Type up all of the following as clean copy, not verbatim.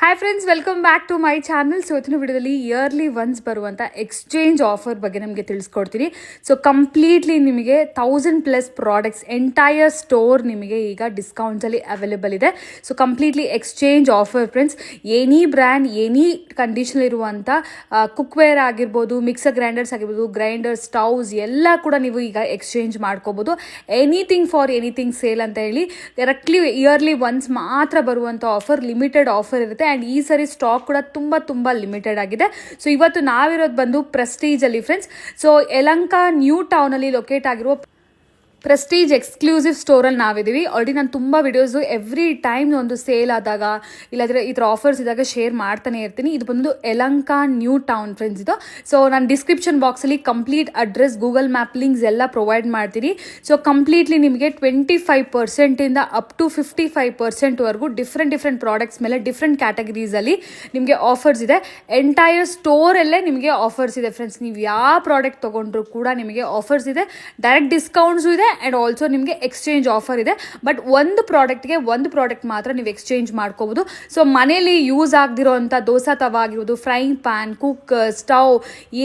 Hi friends, welcome back to my channel. So ಇವತ್ತಿನ ವಿಡಿಯೋದಲ್ಲಿ early once ಬರುವಂಥ exchange offer ಬಗ್ಗೆ ನಮಗೆ ತಿಳಿಸ್ಕೊಡ್ತೀನಿ. ಸೊ ಕಂಪ್ಲೀಟ್ಲಿ ನಿಮಗೆ 1000+ ಪ್ರಾಡಕ್ಟ್ಸ್ ಎಂಟೈರ್ ಸ್ಟೋರ್ ನಿಮಗೆ ಈಗ ಡಿಸ್ಕೌಂಟ್ಸಲ್ಲಿ ಅವೈಲೇಬಲ್ ಇದೆ. So completely exchange offer friends. Any brand, any condition ಇರುವಂಥ ಕುಕ್ವೇರ್ ಆಗಿರ್ಬೋದು, ಮಿಕ್ಸರ್ ಗ್ರೈಂಡರ್ಸ್ ಆಗಿರ್ಬೋದು, ಗ್ರೈಂಡರ್, ಸ್ಟವ್ಸ್ ಎಲ್ಲ ಕೂಡ ನೀವು ಈಗ ಎಕ್ಸ್ಚೇಂಜ್ ಮಾಡ್ಕೋಬೋದು. ಎನಿಥಿಂಗ್ ಫಾರ್ ಎನಿಥಿಂಗ್ ಸೇಲ್ ಅಂತ ಹೇಳಿ ಡೈರೆಕ್ಟ್ಲಿ ಇಯರ್ಲಿ ಒನ್ಸ್ ಮಾತ್ರ ಬರುವಂಥ ಆಫರ್, ಲಿಮಿಟೆಡ್ ಆಫರ್ ಇರುತ್ತೆ. ಆ್ಯಂಡ್ ಈ ಸರಿ ಸ್ಟಾಕ್ ಕೂಡ ತುಂಬ ಲಿಮಿಟೆಡ್ ಆಗಿದೆ. ಸೊ ಇವತ್ತು ನಾವಿರೋದು ಬಂದು ಪ್ರೆಸ್ಟೀಜಲ್ಲಿ ಫ್ರೆಂಡ್ಸ್. ಸೊ ಯಲಹಂಕ ನ್ಯೂ ಟೌನಲ್ಲಿ ಲೊಕೇಟ್ ಆಗಿರುವ ಪ್ರೆಸ್ಟೀಜ್ ಎಕ್ಸ್ಕ್ಲೂಸಿವ್ ಸ್ಟೋರಲ್ಲಿ ನಾವಿದ್ದೀವಿ. ಆಲ್ರೆಡಿ ನಾನು ತುಂಬ ವಿಡಿಯೋಸು ಎವ್ರಿ ಟೈಮ್ ಒಂದು ಸೇಲ್ ಆದಾಗ ಇಲ್ಲಾಂದರೆ ಈ ಥರ ಆಫರ್ಸ್ ಇದ್ದಾಗ ಶೇರ್ ಮಾಡ್ತಾನೆ ಇರ್ತೀನಿ. ಇದು ಬಂದು ಯಲಹಂಕ ನ್ಯೂ ಟೌನ್ ಫ್ರೆಂಡ್ಸ್ ಇದು. ಸೊ ನಾನು ಡಿಸ್ಕ್ರಿಪ್ಷನ್ ಬಾಕ್ಸಲ್ಲಿ complete address, Google map links ಎಲ್ಲ ಪ್ರೊವೈಡ್ ಮಾಡ್ತೀನಿ. ಸೊ ಕಂಪ್ಲೀಟ್ಲಿ ನಿಮಗೆ 25% ಅಪ್ ಟು 55% ಡಿಫ್ರೆಂಟ್ ಪ್ರಾಡಕ್ಟ್ಸ್ ಮೇಲೆ ಡಿಫ್ರೆಂಟ್ ಕ್ಯಾಟಗರೀಸಲ್ಲಿ ನಿಮಗೆ ಆಫರ್ಸ್ ಇದೆ. ಎಂಟೈರ್ ಸ್ಟೋರಲ್ಲೇ ನಿಮಗೆ ಆಫರ್ಸ್ ಇದೆ ಫ್ರೆಂಡ್ಸ್. ನೀವು ಯಾವ ಪ್ರಾಡಕ್ಟ್ ತೊಗೊಂಡ್ರು ಕೂಡ ನಿಮಗೆ ಆಫರ್ಸ್ ಇದೆ, ಡೈರೆಕ್ಟ್ ಡಿಸ್ಕೌಂಟ್ಸು ಇದೆ ಆ್ಯಂಡ್ ಆಲ್ಸೋ ನಿಮಗೆ ಎಕ್ಸ್ಚೇಂಜ್ ಆಫರ್ ಇದೆ. ಬಟ್ ಒಂದು ಪ್ರಾಡಕ್ಟ್ ಮಾತ್ರ ನೀವು ಎಕ್ಸ್ಚೇಂಜ್ ಮಾಡ್ಕೋಬೋದು. ಸೊ ಮನೇಲಿ ಯೂಸ್ ಆಗದಿರೋಂಥ ದೋಸೆ ತವಾ ಆಗಿರ್ಬೋದು, ಫ್ರೈಯಿಂಗ್ ಪ್ಯಾನ್, ಕುಕ್ಕರ್, ಸ್ಟವ್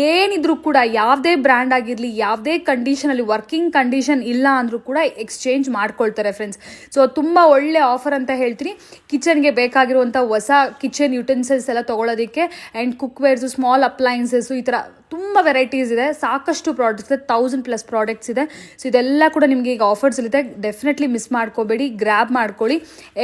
ಏನಿದ್ರು ಕೂಡ ಯಾವುದೇ ಬ್ರ್ಯಾಂಡ್ ಆಗಿರಲಿ, ಯಾವುದೇ ಕಂಡೀಷನಲ್ಲಿ ವರ್ಕಿಂಗ್ ಕಂಡೀಷನ್ ಇಲ್ಲ ಅಂದರೂ ಕೂಡ ಎಕ್ಸ್ಚೇಂಜ್ ಮಾಡ್ಕೊಳ್ತಾರೆ ಫ್ರೆಂಡ್ಸ್. ಸೊ ತುಂಬ ಒಳ್ಳೆ ಆಫರ್ ಅಂತ ಹೇಳ್ತೀನಿ. ಕಿಚನ್ಗೆ ಬೇಕಾಗಿರುವಂಥ ಹೊಸ ಕಿಚನ್ ಯುಟೆನ್ಸಿಲ್ಸ್ ಎಲ್ಲ ತೊಗೊಳೋದಕ್ಕೆ ಆ್ಯಂಡ್ ಕುಕ್ವೇರ್ಸು, ಸ್ಮಾಲ್ ಅಪ್ಲೈನ್ಸಸ್ಸು, ಈ ಥರ ತುಂಬ ವೆರೈಟೀಸ್ ಇದೆ. ಸಾಕಷ್ಟು ಪ್ರಾಡಕ್ಟ್ಸ್ ಇದೆ, 1000+ ಪ್ರಾಡಕ್ಟ್ಸ್ ಇದೆ. ಸೊ ಇದೆಲ್ಲ ಕೂಡ ನಿಮಗೆ ಈಗ ಆಫರ್ಸ್ ಇರುತ್ತೆ. ಡೆಫಿನೆಟ್ಲಿ ಮಿಸ್ ಮಾಡ್ಕೋಬೇಡಿ, ಗ್ರ್ಯಾಬ್ ಮಾಡ್ಕೊಳ್ಳಿ.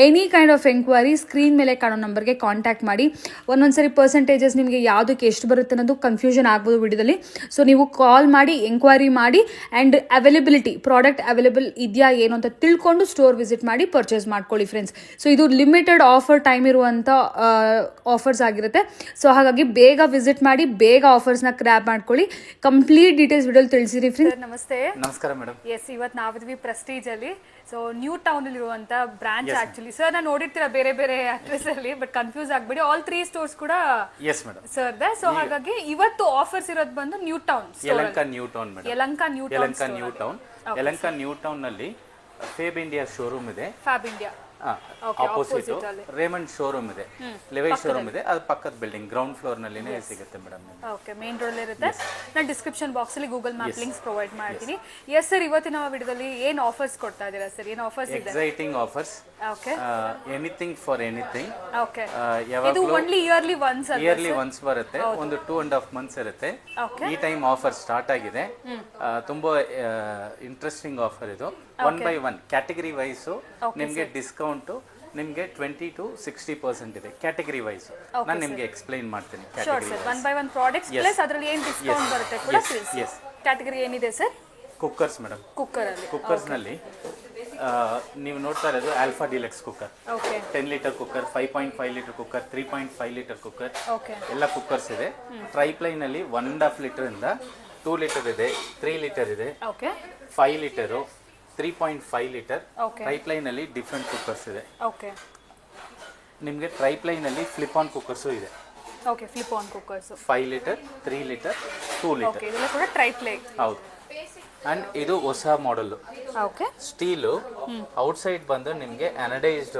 Any kind of enquiry screen ಮೇಲೆ ಕಾಣೋ ನಂಬರ್ಗೆ ಕಾಂಟ್ಯಾಕ್ಟ್ ಮಾಡಿ. ಒಂದೊಂದ್ಸರಿ ಪರ್ಸೆಂಟೇಜಸ್ ನಿಮಗೆ ಯಾವುದಕ್ಕೆ ಎಷ್ಟು ಬರುತ್ತೆ ಅನ್ನೋದು ಕನ್ಫ್ಯೂಷನ್ ಆಗ್ಬೋದು ವಿಡಿಯೋದಲ್ಲಿ. ಸೊ ನೀವು ಕಾಲ್ ಮಾಡಿ, ಎಂಕ್ವೈರಿ ಮಾಡಿ ಆ್ಯಂಡ್ ಅವೈಲಬಿಲಿಟಿ, ಪ್ರಾಡಕ್ಟ್ ಅವೈಲೇಬಲ್ ಇದೆಯಾ ಏನು ಅಂತ ತಿಳ್ಕೊಂಡು ಸ್ಟೋರ್ ವಿಸಿಟ್ ಮಾಡಿ ಪರ್ಚೇಸ್ ಮಾಡ್ಕೊಳ್ಳಿ ಫ್ರೆಂಡ್ಸ್. ಸೊ ಇದು ಲಿಮಿಟೆಡ್ ಆಫರ್ ಟೈಮ್ ಇರುವಂಥ ಆಫರ್ಸ್ ಆಗಿರುತ್ತೆ. ಸೊ ಹಾಗಾಗಿ ಬೇಗ ವಿಸಿಟ್ ಮಾಡಿ, ಬೇಗ ಆಫರ್ಸ್ನ ಗ್ರ್ಯಾಬ್ ಮಾಡ್ಕೊಳ್ಳಿ. ಕಂಪ್ಲೀಟ್ ಡೀಟೇಲ್ಸ್ ವಿಡಿಯೋಲಿ ತಿಳಿಸಿರಿ ಫ್ರೆಂಡ್ಸ್. ನಮಸ್ತೆ. ನಮಸ್ಕಾರ ಮೇಡಮ್. ಎಸ್, ಇವತ್ತು ನಾವಿದ್ವಿ ಪ್ರೆಸ್ಟೀಜ್ ಅಲ್ಲಿ. ಸೊ ನ್ಯೂ ಟೌನ್ ಅಲ್ಲಿ ಇರುವಂತ ಬ್ರಾಂಚ್ ಆಕ್ಚುಲಿ ಸರ್ ನಾನು ನೋಡಿರ್ತೀರ ಬೇರೆ ಅಡ್ರೆಸ್ ಅಲ್ಲಿ, ಬಟ್ ಕನ್ಫ್ಯೂಸ್ ಆಗ್ಬೇಡಿ, ಆಲ್ 3 ಸ್ಟೋರ್ಸ್ ಕೂಡ ಸರ್ ಇದೆ. ಸೊ ಹಾಗಾಗಿ ಇವತ್ತು ಆಫರ್ಸ್ ಇರೋದು ಬಂದು new town, Yelahanka new town madam. Yelahanka new town ನಲ್ಲಿ ಫೇಬ್ ಇಂಡಿಯಾ ಶೋರೂಮ್ ಇದೆ. Fabindia opposite Raymond showroom ಇದೆ, ಲೆವೈ ಶೋರೂಮ್ ಇದೆ. ಅದು ಪಕ್ಕದ ಬಿಲ್ಡಿಂಗ್ ಗ್ರೌಂಡ್ ಫ್ಲೋರ್ ನಲ್ಲಿ ಸಿಗುತ್ತೆ ಮೇಡಮ್. ಓಕೆ, ಮೇನ್ ರೋಡ್ ಇರುತ್ತೆ. ನಾನು ಡಿಸ್ಕ್ರಿಪ್ಷನ್ ಬಾಕ್ಸ್ ಅಲ್ಲಿ ಗೂಗಲ್ ಮ್ಯಾಪ್ ಲಿಂಕ್ಸ್ ಪ್ರೊವೈಡ್ ಮಾಡ್ತೀನಿ. ಎಸ್ ಸರ್, ಇವತ್ತಿನ ವಿಡಿಯೋದಲ್ಲಿ ಏನು ಆಫರ್ಸ್ ಕೊಡ್ತಾ ಇದ್ದೀರಾ ಸರ್? ಏನು ಆಫರ್ಸ್ ಇದೆ? Exciting offers. Okay, anything for anything. Okay, ಇದು ಓನ್ಲಿ ಇಯರ್ಲಿ ಒನ್ಸ್ ಬರುತ್ತೆ. ಒಂದು 2.5 months ಇರುತ್ತೆ. ಈ ಟೈಮ್ ಆಫರ್ ಸ್ಟಾರ್ಟ್ ಆಗಿದೆ. ತುಂಬಾ ಇಂಟ್ರೆಸ್ಟಿಂಗ್ ಆಫರ್ ಇದು. 1 by 1 ಕ್ಯಾಟಗರಿ ವೈಸ್ ನಿಮಗೆ ಡಿಸ್ಕೌಂಟ್ ನಿಮಗೆ 20 to 60% ಇದೆ ಕ್ಯಾಟಗರಿ ವೈಸ್. ನಾನು ನಿಮಗೆ ಎಕ್ಸ್ಪ್ಲೈನ್ ಮಾಡ್ತೀನಿ. One by one products plus ಅದರಲ್ಲಿ ಏನು ಡಿಸ್ಕೌಂಟ್ ಬರುತ್ತೆ ಕೂಡ ತಿಳಿಸಿ. ಕ್ಯಾಟಗರಿ ಏನಿದೆ ಸರ್? Cookers madam. ಕುಕ್ಕರ್ಸ್ ನಲ್ಲಿ ನೀವು ನೋಡ್ತಾ ಇರೋದು alpha deluxe cooker, 10 litre cooker, 5.5 litre cooker, 3.5 litre cooker, ಎಲ್ಲ ಕುಕ್ಕರ್ಸ್ ಇದೆ. ಟ್ರೈಪ್ಲೈನ್ ಅಲ್ಲಿ 1.5 ಲೀಟರ್ ಇಂದ 2 ಲೀಟರ್ ಇದೆ, 3 ಲೀಟರ್ ಇದೆ, 5 ಲೀಟರು, 3.5 ಲೀಟರ್. ಟ್ರೈಪ್ಲೈನ್ ಅಲ್ಲಿ ಡಿಫ್ರೆಂಟ್ ಕುಕ್ಕರ್ಸ್ ಇದೆ. ನಿಮಗೆ ಟ್ರೈಪ್ಲೈನ್ ಅಲ್ಲಿ ಫ್ಲಿಪ್ ಆನ್ ಕುಕ್ಕರ್ಸು ಇದೆ. 5 ಲೀಟರ್, 3 ಲೀಟರ್, 2 ಲೀಟರ್, ಇದೆಲ್ಲ ಕೂಡ ಟ್ರೈಪ್ಲೈನ್. ಹೌದು. ಅಂಡ್ ಇದು ಹೊಸ ಮಾಡೆಲ್ ಸ್ಟೀಲು. ಔಟ್ಸೈಡ್ ಬಂದು ನಿಮಗೆ ಅನಡೈಸ್ಡ್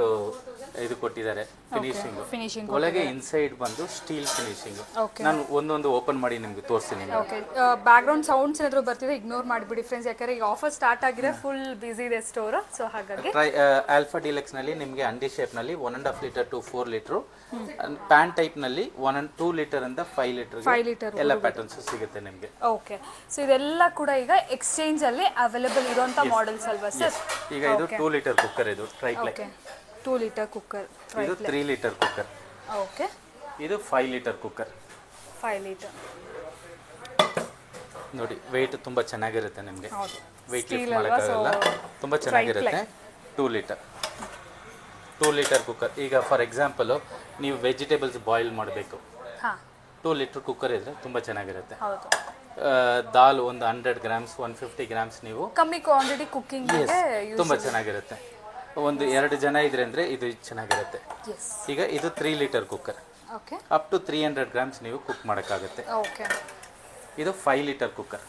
ಇದು ಕೊಟ್ಟಿದ್ದಾರೆ ಫಿನಿಶಿಂಗ್. ಒಳಗೆ ಇನ್ಸೈಡ್ ಬಂದು ಸ್ಟೀಲ್ ಫಿನಿಶಿಂಗ್. ನಾನು ಒಂದೊಂದು ಓಪನ್ ಮಾಡಿ ನಿಮ್ಗೆ ತೋರಿಸ್ತೀನಿ. ಬ್ಯಾಕ್ ಗ್ರೌಂಡ್ ಸೌಂಡ್ಸ್ ಏನಾದ್ರು ಬರ್ತಿದೆ ಇಗ್ನೋರ್ ಮಾಡಿಬಿಡಿ ಫ್ರೆಂಡ್ಸ್, ಯಾಕಂದ್ರೆ ಈಗ ಆಫರ್ ಸ್ಟಾರ್ಟ್ ಆಗಿದೆ, ಫುಲ್ ಬಿಸಿ ಇದೆ ಸ್ಟೋರ್. ಸೊ ಹಾಗಾಗಿ ಆಲ್ಫಾ ಡಿಲಕ್ಸ್ ನಲ್ಲಿ ನಿಮಗೆ ಅಂಡಿ ಶೇಪ್ ನಲ್ಲಿ 1.5 litre to 4 litre, pan type ನಲ್ಲಿ 1 ಲೀಟರ್ ಇಂದ 5 ಲೀಟರ್ ಎಲ್ಲ ಪ್ಯಾಟರ್ನ್ಸ್ ಸಿಗುತ್ತೆ ನಿಮಗೆ. ಓಕೆ, ಸೊ ಇದೆಲ್ಲ ಕೂಡ ಈಗ ಎಕ್ಸ್ಚೇಂಜ್ ಅಲ್ಲಿ ಅವೈಲೇಬಲ್ ಇರುವಂತ ಮಾಡೆಲ್ಸ್ ಅಲ್ವಾ ಸರ್? ಈಗ ಇದು 2 ಲೀಟರ್ ಕುಕ್ಕರ್, ಇದು ಟ್ರೈಪ್ಲೈನ್. 2 ಲೀಟರ್ ಕುಕ್ಕರ್, ಇದು 3 ಲೀಟರ್ ಕುಕ್ಕರ್. ಓಕೆ, ಇದು 5 ಲೀಟರ್ ಕುಕ್ಕರ್. 5 ಲೀಟರ್ ನೋಡಿ, ವೆಯ್ಟ್ ತುಂಬಾ ಚೆನ್ನಾಗಿರುತ್ತೆ ನಿಮಗೆ. ವೆಯ್ಟ್ ಲಿಫ್ಟ್ ಮಾಡೋಕ್ಕಾಗಲ್ಲ, ತುಂಬಾ ಚೆನ್ನಾಗಿರುತ್ತೆ. 2 ಲೀಟರ್ ಕುಕ್ಕರ್. ಈಗ ಫಾರ್ ಎಕ್ಸಾಂಪಲ್ ನೀವು ವೆಜಿಟೇಬಲ್ಸ್ ಬಾಯ್ಲ್ ಮಾಡಬೇಕು, 2 ಲೀಟರ್ ಕುಕ್ಕರ್ ಇದ್ರೆ ತುಂಬಾ ಚೆನ್ನಾಗಿರುತ್ತೆ. ದಾಲ್ ಒಂದು 100 ಗ್ರಾಮ್ಸ್, 150 ಗ್ರಾಮ್ಸ್ ನೀವು ಕಮ್ಮಿ ಕ್ವಾಂಟಿಟಿ ಕುಕಿಂಗ್ ತುಂಬಾ ಚೆನ್ನಾಗಿರುತ್ತೆ. ಒಂದು 2 ಜನ ಇದ್ರೆ ಅಂದ್ರೆ ಇದು ಚೆನ್ನಾಗಿರುತ್ತೆ. ಈಗ ಇದು 3 litre cooker, up to 300 grams ನೀವು ಕುಕ್ ಮಾಡೋಕ್ಕಾಗುತ್ತೆ. ಇದು 5 litre cooker.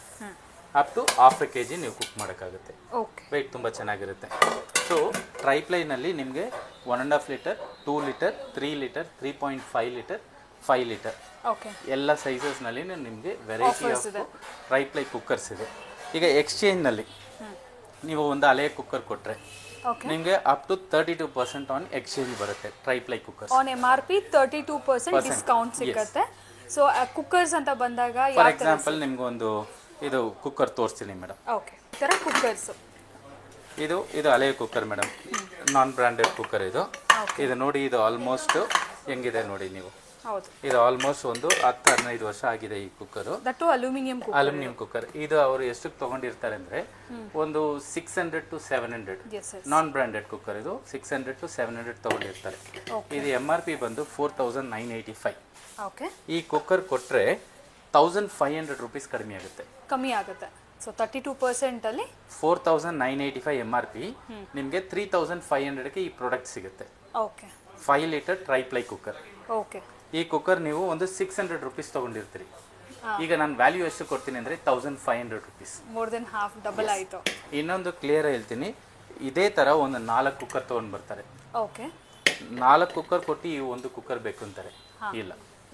Up to half a K G ನೀವು ಕುಕ್ ಮಾಡೋಕ್ಕಾಗುತ್ತೆ. ಓಕೆ. ವೆಯ್ಟ್ ತುಂಬ ಚೆನ್ನಾಗಿರುತ್ತೆ. ಸೊ ಟ್ರೈಪ್ಲೈನಲ್ಲಿ ನಿಮಗೆ 1.5 litre, 2 litre, 3 litre, 3.5 litre, 5 litre okay ಎಲ್ಲ ಸೈಜಸ್ನಲ್ಲಿ ನಿಮಗೆ ವೆರೈಟಿ ಆಫ್ ಟ್ರೈಪ್ಲೈ ಕುಕ್ಕರ್ಸ್ ಇದೆ. ಈಗ ಎಕ್ಸ್ಚೇಂಜ್ನಲ್ಲಿ ನೀವು ಒಂದು ಹಳೆಯ ಕುಕ್ಕರ್ ಕೊಟ್ಟರೆ ನಿಮಗೆ ಅಪ್ ಟು 32% ಆನ್ ಎಕ್ಸ್ಚೇಂಜ್ ಬರುತ್ತೆ triply cookers. On MRP 32% discount ಸಿಗುತ್ತೆ. ಸೊ ಕುಕ್ಕರ್ಸ್ ಅಂತ ಬಂದಾಗ ಫಾರ್ ಎಕ್ಸಾಂಪಲ್ ನಿಮ್ಗೆ ಒಂದು ಇದು ಕುಕ್ಕರ್ ತೋರಿಸ್ತೀನಿ ಮೇಡಮ್. ಓಕೆ, ಈ ಥರ ಕುಕ್ಕರ್ಸ್ ಇದು ಹಳೆಯ ಕುಕ್ಕರ್ ಮೇಡಮ್, ನಾನ್ ಬ್ರ್ಯಾಂಡೆಡ್ ಕುಕ್ಕರ್ ಇದು. ಇದು ನೋಡಿ, ಇದು ಆಲ್ಮೋಸ್ಟ್ ಹೆಂಗಿದೆ ನೋಡಿ ನೀವು. ಹೌದು, ಇದು ಆಲ್ಮೋಸ್ಟ್ ಒಂದು 10-15 ವರ್ಷ ಆಗಿದೆ ಈ ಕುಕ್ಕರು. That aluminium cooker. ಇದು ಅವರು ಎಷ್ಟಕ್ಕೆ ತೊಗೊಂಡಿರ್ತಾರೆ ಅಂದರೆ ಒಂದು 600 to 700. ನಾನ್ ಬ್ರ್ಯಾಂಡೆಡ್ ಕುಕ್ಕರ್ ಇದು 600 to 700 ತೊಗೊಂಡಿರ್ತಾರೆ. ಇದು MRP ಬಂದು 4985. ಓಕೆ. ಈ ಕುಕ್ಕರ್ ಕೊಟ್ಟರೆ 1500 ರುಪೀಸ್ ಕಡಿಮೆ ಆಗುತ್ತೆ. ಸೊ 32% ಅಲ್ಲಿ 4985 MRP ನಿಮಗೆ 3500ಕ್ಕೆ ಈ ಪ್ರಾಡಕ್ಟ್ ಸಿಗುತ್ತೆ. Okay. 5 litre triply cooker. Okay. ಈ ಕುಕ್ಕರ್ ನೀವು ಒಂದು 600 ರುಪೀಸ್ ತೊಗೊಂಡಿರ್ತೀರಿ. ಈಗ ನಾನು ವ್ಯಾಲ್ಯೂ ಎಷ್ಟು ಕೊಡ್ತೀನಿ ಅಂದರೆ 1500 rupees. More than half double ಆಯಿತು. ಇನ್ನೊಂದು ಕ್ಲಿಯರ್ ಹೇಳ್ತೀನಿ, ಇದೇ ಥರ ಒಂದು 4 ಕುಕ್ಕರ್ ತೊಗೊಂಡು ಬರ್ತಾರೆ. ಓಕೆ. 4 ಕುಕ್ಕರ್ ಕೊಟ್ಟು ಈ ಒಂದು ಕುಕ್ಕರ್ ಬೇಕು ಅಂತಾರೆ. ಇಲ್ಲ,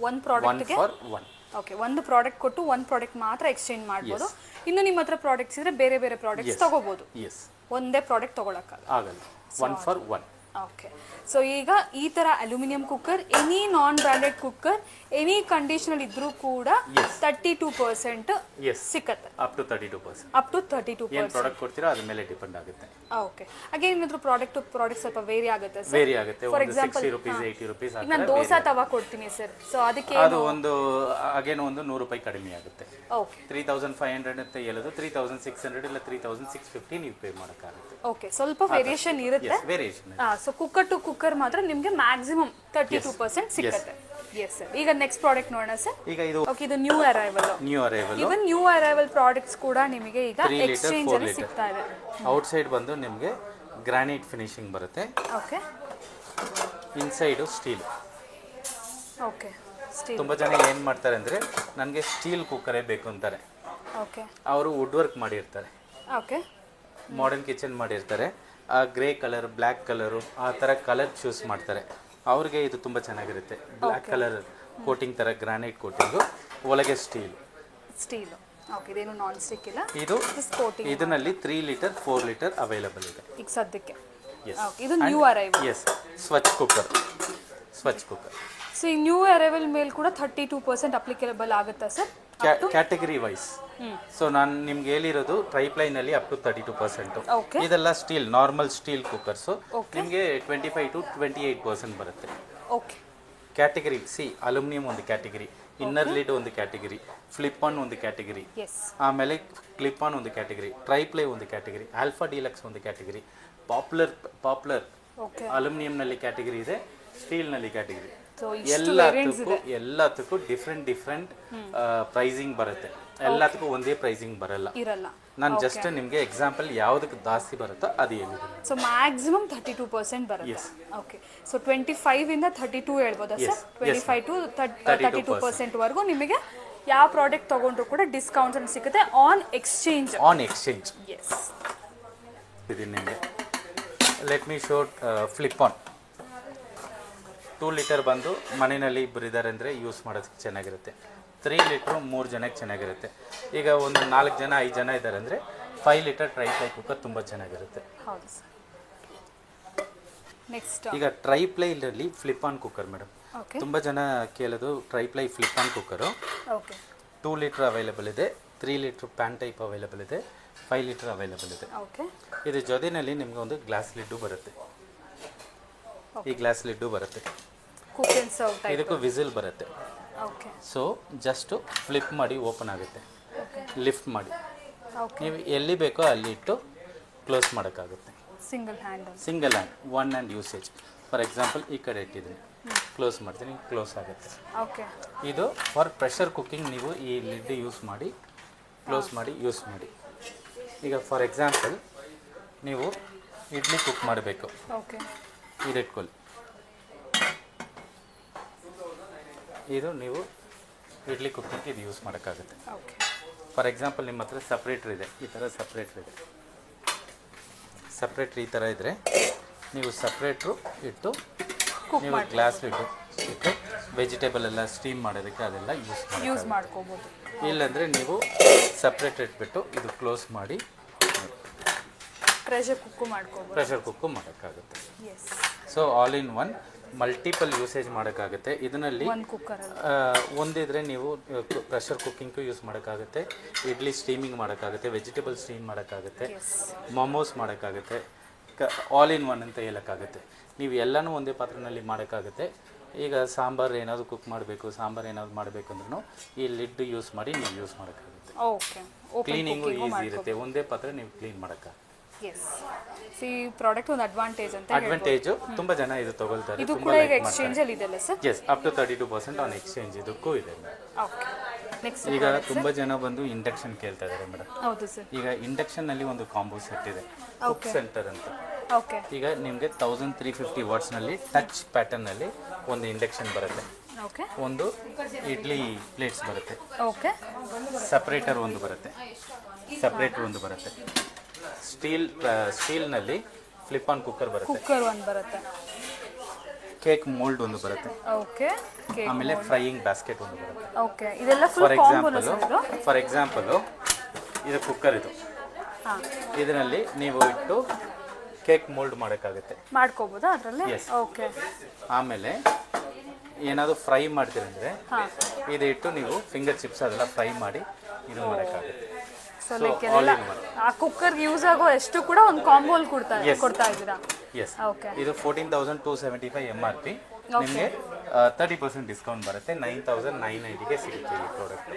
ಒಂದು ಪ್ರಾಡಕ್ಟ್ಗೆ 1 for 1. ಓಕೆ, ಒಂದು ಪ್ರಾಡಕ್ಟ್ ಕೊಟ್ಟು ಒಂದು ಪ್ರಾಡಕ್ಟ್ ಮಾತ್ರ ಎಕ್ಸ್ಚೇಂಜ್ ಮಾಡ್ಬೋದು. ಇನ್ನು ನಿಮ್ಮ ಹತ್ರ ಪ್ರಾಡಕ್ಟ್ಸ್ ಇದ್ರೆ ಬೇರೆ ಬೇರೆ ಪ್ರಾಡಕ್ಟ್ಸ್ ತಗೋಬಹುದು. ಎಸ್, ಒಂದೇ ಪ್ರಾಡಕ್ಟ್ ತಗೊಳಕ್ಕಾಗಲ್ಲ. 1 for 1. ಓಕೆ. ಸೊ ಈಗ ಈ ಥರ aluminium cooker, any non branded cooker any ಕಂಡೀಷನಲ್ಲಿ ಇದ್ರೂ ಕೂಡ 32% ಸಿಕ್ಕತ್ತೆ. Up to 32%. Up to 32%. ಏನು ಪ್ರಾಡಕ್ಟ್ ಕೊಡ್ತೀರಾ ಅದ್ರ ಮೇಲೆ ಡಿಪೆಂಡ್ ಆಗುತ್ತೆ. ಓಕೆ. ಹಾಗೆ ಏನಾದರೂ ಪ್ರಾಡಕ್ಟ್ ಸ್ವಲ್ಪ ವೇರಿ ಆಗುತ್ತೆ ಸರ್? ವೇರಿ ಆಗುತ್ತೆ. For example 60 rupees 80 rupees. ಈಗ ನಾನು ದೋಸೆ ತವಾ ಕೊಡ್ತೀನಿ ಸರ್, ಸೊ ಅದಕ್ಕೆ ಅದು ಒಂದು ಅಗೇನ್ ಒಂದು 100 ರೂಪಾಯಿ ಕಡಿಮೆ ಆಗುತ್ತೆ. ಓಕೆ. 3500 ಅಂತ ಹೇಳೋದು 3600 ಇಲ್ಲ 3650 ನೀವು ಪೇ ಮಾಡೋಕ್ಕಾಗುತ್ತೆ. ಓಕೆ, ಸ್ವಲ್ಪ ವೇರಿಯೇಷನ್ ಇರುತ್ತೆ. Variation. So cooker to cooker ಮಾತ್ರ ನಿಮಗೆ ಮ್ಯಾಕ್ಸಿಮಮ್ 32% ಸಿಗುತ್ತೆ. Yes sir. ಈಗ ನೆಕ್ಸ್ಟ್ ಪ್ರಾಡಕ್ಟ್ ನೋಡೋಣ ಸರ್. ಈಗ ಇದು ಓಕೆ, ಇದು new arrival. Even new arrival products ಕೂಡ ನಿಮಗೆ ಈಗ ಎಕ್ಸ್ಚೇಂಜ್ ಅಲ್ಲಿ ಸಿಗ್ತಾ ಇದೆ. ಔಟ್ ಸೈಡ್ ಬಂದು ನಿಮಗೆ ಗ್ರಾನೈಟ್ ಫಿನಿಶಿಂಗ್ ಬರುತ್ತೆ. Okay. Inside steel. Okay. Steel. ತುಂಬ ಜನ ಏನು ಮಾಡ್ತಾರೆ ಅಂದರೆ ನನಗೆ ಸ್ಟೀಲ್ ಕುಕ್ಕರೇ ಬೇಕು ಅಂತಾರೆ. ಓಕೆ. ಅವರು ವುಡ್ ವರ್ಕ್ ಮಾಡಿರ್ತಾರೆ. ಓಕೆ. ಮಾಡರ್ನ್ ಕಿಚನ್ ಮಾಡಿರ್ತಾರೆ. ಆ ಗ್ರೇ ಕಲರ್, ಬ್ಲ್ಯಾಕ್ ಕಲರು, ಆ ಥರ ಕಲರ್ ಚೂಸ್ ಮಾಡ್ತಾರೆ. ಅವ್ರಿಗೆ ಇದು ತುಂಬ ಚೆನ್ನಾಗಿರುತ್ತೆ. ಬ್ಲ್ಯಾಕ್ ಕಲರ್ ಕೋಟಿಂಗ್ ಥರ ಗ್ರಾನೈಟ್ ಕೋಟಿಂಗು, ಒಳಗೆ ಸ್ಟೀಲ್. ಓಕೆ, ಇದೇನು ನಾನ್ ಸ್ಟಿಕ್ ಇಲ್ಲ. ಇದು ಇದರಲ್ಲಿ 3 ಲೀಟರ್ 4 ಲೀಟರ್ ಅವೈಲಬಲ್ ಇದೆ ಈಗ ಸದ್ಯಕ್ಕೆ. ಇದು ನ್ಯೂ ಅರೈವಲ್. ಎಸ್, ಸ್ವಚ್ ಕುಕ್ಕರ್. ಸೊ ಈ ನ್ಯೂ ಅರೈವಲ್ ಮೇಲೆ ಕೂಡ 32% ಅಪ್ಲಿಕೇಬಲ್ ಆಗುತ್ತಾ ಸರ್? Category wise. ಸೊ ನಾನು ನಿಮ್ಗೆ ಹೇಳಿರೋದು ಟ್ರೈಪ್ಲೈನಲ್ಲಿ ಅಪ್ ಟು 32%. ಇದೆಲ್ಲ ಸ್ಟೀಲ್, ನಾರ್ಮಲ್ ಸ್ಟೀಲ್ ಕುಕ್ಕರ್ಸು ನಿಮಗೆ 25 to 28% ಬರುತ್ತೆ. ಓಕೆ. ಕ್ಯಾಟಗರಿ ಸಿ, ಅಲ್ಯೂಮಿನಿಯಂ ಒಂದು ಕ್ಯಾಟಗರಿ, ಇನ್ನರ್ ಲಿಡ್ ಒಂದು ಕ್ಯಾಟಗರಿ, ಫ್ಲಿಪ್ ಆನ್ ಒಂದು ಕ್ಯಾಟಗರಿ, ಆಮೇಲೆ ಕ್ಲಿಪ್ ಆನ್ ಒಂದು ಕ್ಯಾಟಗರಿ, ಟ್ರೈಪ್ಲೈ ಒಂದು ಕ್ಯಾಟಗರಿ, ಆಲ್ಫಾ ಡೀಲಕ್ಸ್ ಒಂದು ಕ್ಯಾಟಗರಿ, ಪಾಪ್ಯುಲರ್ ಅಲ್ಯೂಮಿನಿಯಂನಲ್ಲಿ ಕ್ಯಾಟಗರಿ ಇದೆ, ಸ್ಟೀಲ್ನಲ್ಲಿ ಕ್ಯಾಟಗರಿ. ಎಲ್ಲದಕ್ಕೂ ಡಿಫ್ರೆಂಟ್ ಪ್ರೈಸಿಂಗ್ ಬರುತ್ತೆ. ಎಲ್ಲದಕ್ಕೂ ಒಂದೇ ಪ್ರೈಸಿಂಗ್ ಬರಲ್ಲ. ನಾನು ಜಸ್ಟ್ ನಿಮಗೆ ಎಕ್ಸಾಂಪಲ್ ಯಾವುದಕ್ಕೆ ಜಾಸ್ತಿ ಬರುತ್ತೋ ಅದು ಏನಿದೆ. ಸೊ ಮ್ಯಾಕ್ಸಿಮಮ್ 32% ಬರುತ್ತೆ. ಓಕೆ. ಸೊ 25 ಇಂದ 32 ಹೇಳ್ಬೋದಾ ಸರ್? 25 to 32% ವರೆಗೂ ನಿಮಗೆ ಯಾವ ಪ್ರಾಡಕ್ಟ್ ತಗೊಂಡ್ರು ಕೂಡ ಡಿಸ್ಕೌಂಟ್ಸ್ ಅನ್ನು ಸಿಗುತ್ತೆ ಆನ್ ಎಕ್ಸ್ಚೇಂಜ್. ಎಸ್. ಇದು ನಿಮಗೆ let me show flip on. 2 litre ಬಂದು ಮನೆಯಲ್ಲಿ ಇಬ್ಬರು ಇದ್ದಾರೆ ಅಂದರೆ ಯೂಸ್ ಮಾಡೋದಕ್ಕೆ ಚೆನ್ನಾಗಿರುತ್ತೆ. 3 ಲೀಟ್ರು 3 ಜನಕ್ಕೆ ಚೆನ್ನಾಗಿರುತ್ತೆ. ಈಗ ಒಂದು 4 ಜನ 5 ಜನ ಇದ್ದಾರೆ ಅಂದರೆ 5 ಲೀಟರ್ ಟ್ರೈಪ್ಲೈ ಕುಕ್ಕರ್ ತುಂಬ ಚೆನ್ನಾಗಿರುತ್ತೆ. ಹೌದು ಸರ್. ನೆಕ್ಸ್ಟ್ ಈಗ ಟ್ರೈಪ್ಲೈನಲ್ಲಿ ಫ್ಲಿಪ್ ಆನ್ ಕುಕ್ಕರ್ ಮೇಡಮ್. ತುಂಬ ಜನ ಕೇಳೋದು triply flip on cooker. Okay. 2 litre available ಇದೆ, 3 ಲೀಟ್ರ್ ಪ್ಯಾನ್ ಟೈಪ್ ಅವೈಲೇಬಲ್ ಇದೆ, 5 ಲೀಟ್ರ್ ಅವೈಲೇಬಲ್ ಇದೆ. ಓಕೆ. ಇದ್ರ ಜೊತೆಯಲ್ಲಿ ನಿಮ್ಗೆ ಒಂದು ಗ್ಲಾಸ್ ಲಿಡ್ಡು ಬರುತ್ತೆ. ಈ ಗ್ಲಾಸ್ ಲಿಡ್ಡು ಬರುತ್ತೆ. Cooking serve type. ಇದಕ್ಕೂ ವಿಸಿಲ್ ಬರುತ್ತೆ. ಓಕೆ. ಸೊ ಜಸ್ಟ್ ಫ್ಲಿಪ್ ಮಾಡಿ ಓಪನ್ ಆಗುತ್ತೆ. ಲಿಫ್ಟ್ ಮಾಡಿ ನೀವು ಎಲ್ಲಿ ಬೇಕೋ ಅಲ್ಲಿ ಇಟ್ಟು ಕ್ಲೋಸ್ ಮಾಡೋಕ್ಕಾಗುತ್ತೆ. Single hand, one hand usage. For example ಈ ಕಡೆ ಇಟ್ಟಿದ್ದೀನಿ, ಕ್ಲೋಸ್ ಮಾಡ್ತೀನಿ, ಕ್ಲೋಸ್ ಆಗುತ್ತೆ. ಓಕೆ. ಇದು ಫಾರ್ ಪ್ರೆಷರ್ ಕುಕ್ಕಿಂಗ್ ನೀವು ಈ ಲಿಡ್ ಯೂಸ್ ಮಾಡಿ ಕ್ಲೋಸ್ ಮಾಡಿ ಯೂಸ್ ಮಾಡಿ. ಈಗ ಫಾರ್ ಎಕ್ಸಾಂಪಲ್ ನೀವು ಇಡ್ಲಿ ಕುಕ್ ಮಾಡಬೇಕು. ಓಕೆ. ಇದಿಟ್ಕೊಳ್ಳಿ. ಇದು ನೀವು ಇಡ್ಲಿ ಕುಕ್ಕಿಂಗ್ ಇದು ಯೂಸ್ ಮಾಡೋಕ್ಕಾಗುತ್ತೆ. ಓಕೆ. ಫಾರ್ ಎಕ್ಸಾಂಪಲ್ ನಿಮ್ಮ ಹತ್ರ ಸಪ್ರೇಟ್ರ್ ಇದೆ, ಈ ಥರ ಸಪ್ರೇಟ್ರ್ ಈ ಥರ ಇದ್ದರೆ ನೀವು ಸಪ್ರೇಟ್ರು ಇಟ್ಟು ನೀವು ಗ್ಲಾಸ್ ಇಟ್ಟು ವೆಜಿಟೇಬಲ್ ಎಲ್ಲ ಸ್ಟೀಮ್ ಮಾಡೋದಕ್ಕೆ ಅದೆಲ್ಲ ಯೂಸ್ ಮಾಡ್ಕೋಬೋದು. ಇಲ್ಲಾಂದರೆ ನೀವು ಸಪ್ರೇಟ್ ಇಟ್ಬಿಟ್ಟು ಇದು ಕ್ಲೋಸ್ ಮಾಡಿ ಪ್ರೆಷರ್ ಕುಕ್ಕು ಮಾಡೋಕ್ಕಾಗುತ್ತೆ. So all in one multiple usage ಮಾಡೋಕ್ಕಾಗುತ್ತೆ. ಇದರಲ್ಲಿ ಒಂದಿದ್ರೆ ನೀವು ಪ್ರೆಷರ್ ಕುಕ್ಕಿಂಗು ಯೂಸ್ ಮಾಡೋಕ್ಕಾಗುತ್ತೆ, ಇಡ್ಲಿ ಸ್ಟೀಮಿಂಗ್ ಮಾಡೋಕ್ಕಾಗುತ್ತೆ, ವೆಜಿಟೇಬಲ್ ಸ್ಟೀಮ್ ಮಾಡೋಕ್ಕಾಗುತ್ತೆ, ಮೊಮೋಸ್ ಮಾಡೋಕ್ಕಾಗುತ್ತೆ, ಆಲ್ ಇನ್ ಒನ್ ಅಂತ ಹೇಳೋಕ್ಕಾಗುತ್ತೆ. ನೀವು ಎಲ್ಲನೂ ಒಂದೇ ಪಾತ್ರೆಯಲ್ಲಿ ಮಾಡೋಕ್ಕಾಗುತ್ತೆ. ಈಗ ಸಾಂಬಾರು ಏನಾದರೂ ಕುಕ್ ಮಾಡಬೇಕು, ಸಾಂಬಾರು ಏನಾದರೂ ಮಾಡಬೇಕು ಅಂದ್ರೂ ಈ ಲಿಡ್ ಯೂಸ್ ಮಾಡಿ ನೀವು ಯೂಸ್ ಮಾಡೋಕ್ಕಾಗುತ್ತೆ. ಕ್ಲೀನಿಂಗು ಈಸಿ ಇರುತ್ತೆ, ಒಂದೇ ಪಾತ್ರೆ ನೀವು ಕ್ಲೀನ್ ಮಾಡೋಕ್ಕಾಗುತ್ತೆ. ಈ ಪ್ರಾಡಕ್ಟ್ ಒಂದು ಅಡ್ವಾಂಟೇಜು ತುಂಬ ಜನ ಇದು ತಗೊಳ್ತಾರೆ. ಇದು ಕೂಡ ಈಗ ಎಕ್ಸ್ಚೇಂಜ್ ಅಲ್ಲಿ ಇದೆಲ್ಲ sir? Yes, up to 32% on exchange ಇದಕ್ಕೂ ಇದೆ. ಈಗ ತುಂಬ ಜನ ಬಂದು ಇಂಡಕ್ಷನ್ ಕೇಳ್ತಾ ಇದ್ದಾರೆ ಮೇಡಮ್. ಹೌದು ಸರ್. ಈಗ ಇಂಡಕ್ಷನ್ನಲ್ಲಿ ಒಂದು ಕಾಂಬೋ ಸೆಟ್ ಇದೆ, ಕುಕ್ ಸೆಂಟರ್ ಅಂತ. ಈಗ ನಿಮಗೆ 1350 ವಾಟ್ಸ್ನಲ್ಲಿ ಟಚ್ ಪ್ಯಾಟರ್ನಲ್ಲಿ ಒಂದು ಇಂಡಕ್ಷನ್ ಬರುತ್ತೆ, ಒಂದು ಇಡ್ಲಿ ಪ್ಲೇಟ್ಸ್ ಬರುತ್ತೆ, ಸಪ್ರೇಟರ್ ಒಂದು ಬರುತ್ತೆ, ಸ್ಟೀಲ್ನಲ್ಲಿ ಫ್ಲಿಪ್ ಆನ್ ಕುಕ್ಕರ್ ಬರುತ್ತೆ, ಕೇಕ್ ಮೋಲ್ಡ್ ಒಂದು ಬರುತ್ತೆ, ಆಮೇಲೆ ಫ್ರೈಯಿಂಗ್ ಬ್ಯಾಸ್ಕೆಟ್ ಒಂದು ಬರುತ್ತೆ. ಫಾರ್ ಎಕ್ಸಾಂಪಲ್ ಇದು ಕುಕ್ಕರ್, ಇದು ಇದರಲ್ಲಿ ನೀವು ಇಟ್ಟು ಕೇಕ್ ಮೋಲ್ಡ್ ಮಾಡೋಕ್ಕಾಗುತ್ತೆ, ಮಾಡ್ಕೋಬೋದಾ ಅದರಲ್ಲಿ? ಆಮೇಲೆ ಏನಾದರೂ ಫ್ರೈ ಮಾಡ್ತೀರಂದ್ರೆ ಇದು ಇಟ್ಟು ನೀವು ಫಿಂಗರ್ ಚಿಪ್ಸ್ ಅದೆಲ್ಲ ಫ್ರೈ ಮಾಡಿ ಇದು ಮಾಡೋಕ್ಕಾಗುತ್ತೆ. ಆ ಕುಕ್ಕರ್ ಯೂಸ್ ಆಗೋ ಎಷ್ಟು ಕೂಡ ಒಂದು ಕಾಂಬೋಲ್ ಕೊಡ್ತಾ ಇದ್ದೀರಾ? ಎಸ್. ಇದು 14,275 MRP, ನಿಮಗೆ 30% ಡಿಸ್ಕೌಂಟ್ ಬರುತ್ತೆ, 9,990ಗೆ ಸಿಗುತ್ತೆ ಈ ಪ್ರಾಡಕ್ಟ್.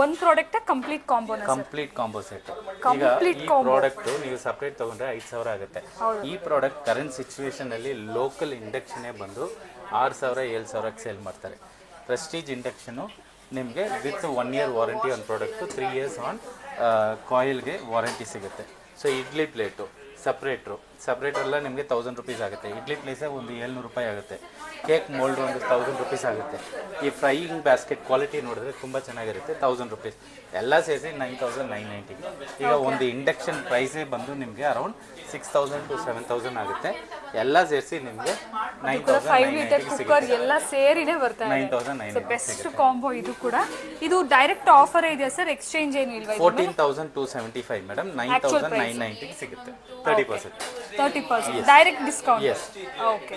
ಒಂದು ಪ್ರಾಡಕ್ಟ್ ಕಂಪ್ಲೀಟ್ ಕಾಂಬೋ ಸೆಟ್. ಈಗ ಈ ಪ್ರಾಡಕ್ಟ್ ನೀವು ಸಪ್ರೇಟ್ ತಗೊಂಡ್ರೆ 5,000 ಆಗುತ್ತೆ. ಈ ಪ್ರಾಡಕ್ಟ್ ಕರೆಂಟ್ ಸಿಚುವೇಶನ್ ಅಲ್ಲಿ ಲೋಕಲ್ ಇಂಡಕ್ಷನ್ನೇ ಬಂದು 6,000 7,000ಕ್ಕೆ ಸೇಲ್ ಮಾಡ್ತಾರೆ. ಪ್ರೆಸ್ಟೀಜ್ ಇಂಡಕ್ಷನು ನಿಮಗೆ with 1 year warranty on product, 3 years on ಕಾಯಿಲ್ಗೆ ವಾರಂಟಿ ಸಿಗುತ್ತೆ. ಸೊ ಇಡ್ಲಿ ಪ್ಲೇಟು ಸಪ್ರೇಟೆಲ್ಲ ನಿಮಗೆ 1,000 rupees ಆಗುತ್ತೆ. ಇಡ್ಲಿ ಪ್ಲೇಸೇ ಒಂದು 700 ರೂಪಾಯಿ ಆಗುತ್ತೆ. ಕೇಕ್ ಮೋಲ್ಡ್ ಒಂದು 1,000 rupees ಆಗುತ್ತೆ. ಈ ಫ್ರೈಯಿಂಗ್ ಬ್ಯಾಸ್ಕೆಟ್ ಕ್ವಾಲಿಟಿ ನೋಡಿದ್ರೆ ತುಂಬ ಚೆನ್ನಾಗಿರುತ್ತೆ, 1,000 rupees. ಎಲ್ಲ ಸೇರಿಸಿ 9,990. ಈಗ ಒಂದು ಇಂಡಕ್ಷನ್ ಪ್ರೈಸೇ ಬಂದು ನಿಮಗೆ ಅರೌಂಡ್ 6,000 to 7,000 ಆಗುತ್ತೆ. ಎಲ್ಲ ಸೇರಿಸಿ ನಿಮಗೆ 9,990 ಸಿಗುತ್ತೆ. ಎಲ್ಲ ಸೇರಿನೇ ಬರ್ತಾ ಇದೆ. 9,990 ಬೆಸ್ಟ್ ಕಾಂಬೋ ಇದು ಕೂಡ. ಇದು ಡೈರೆಕ್ಟ್ ಆಫರ್ ಇದೆಯಾ ಸರ್? ಎಕ್ಸ್ಚೇಂಜ್ ಏನು ಇಲ್ವಾ? 14,275 ಮೇಡಮ್, 9,990 ಸಿಗುತ್ತೆ. 30% ಡೈರೆಕ್ಟ್ ಡಿಸ್ಕೌಂಟ್. ಓಕೆ.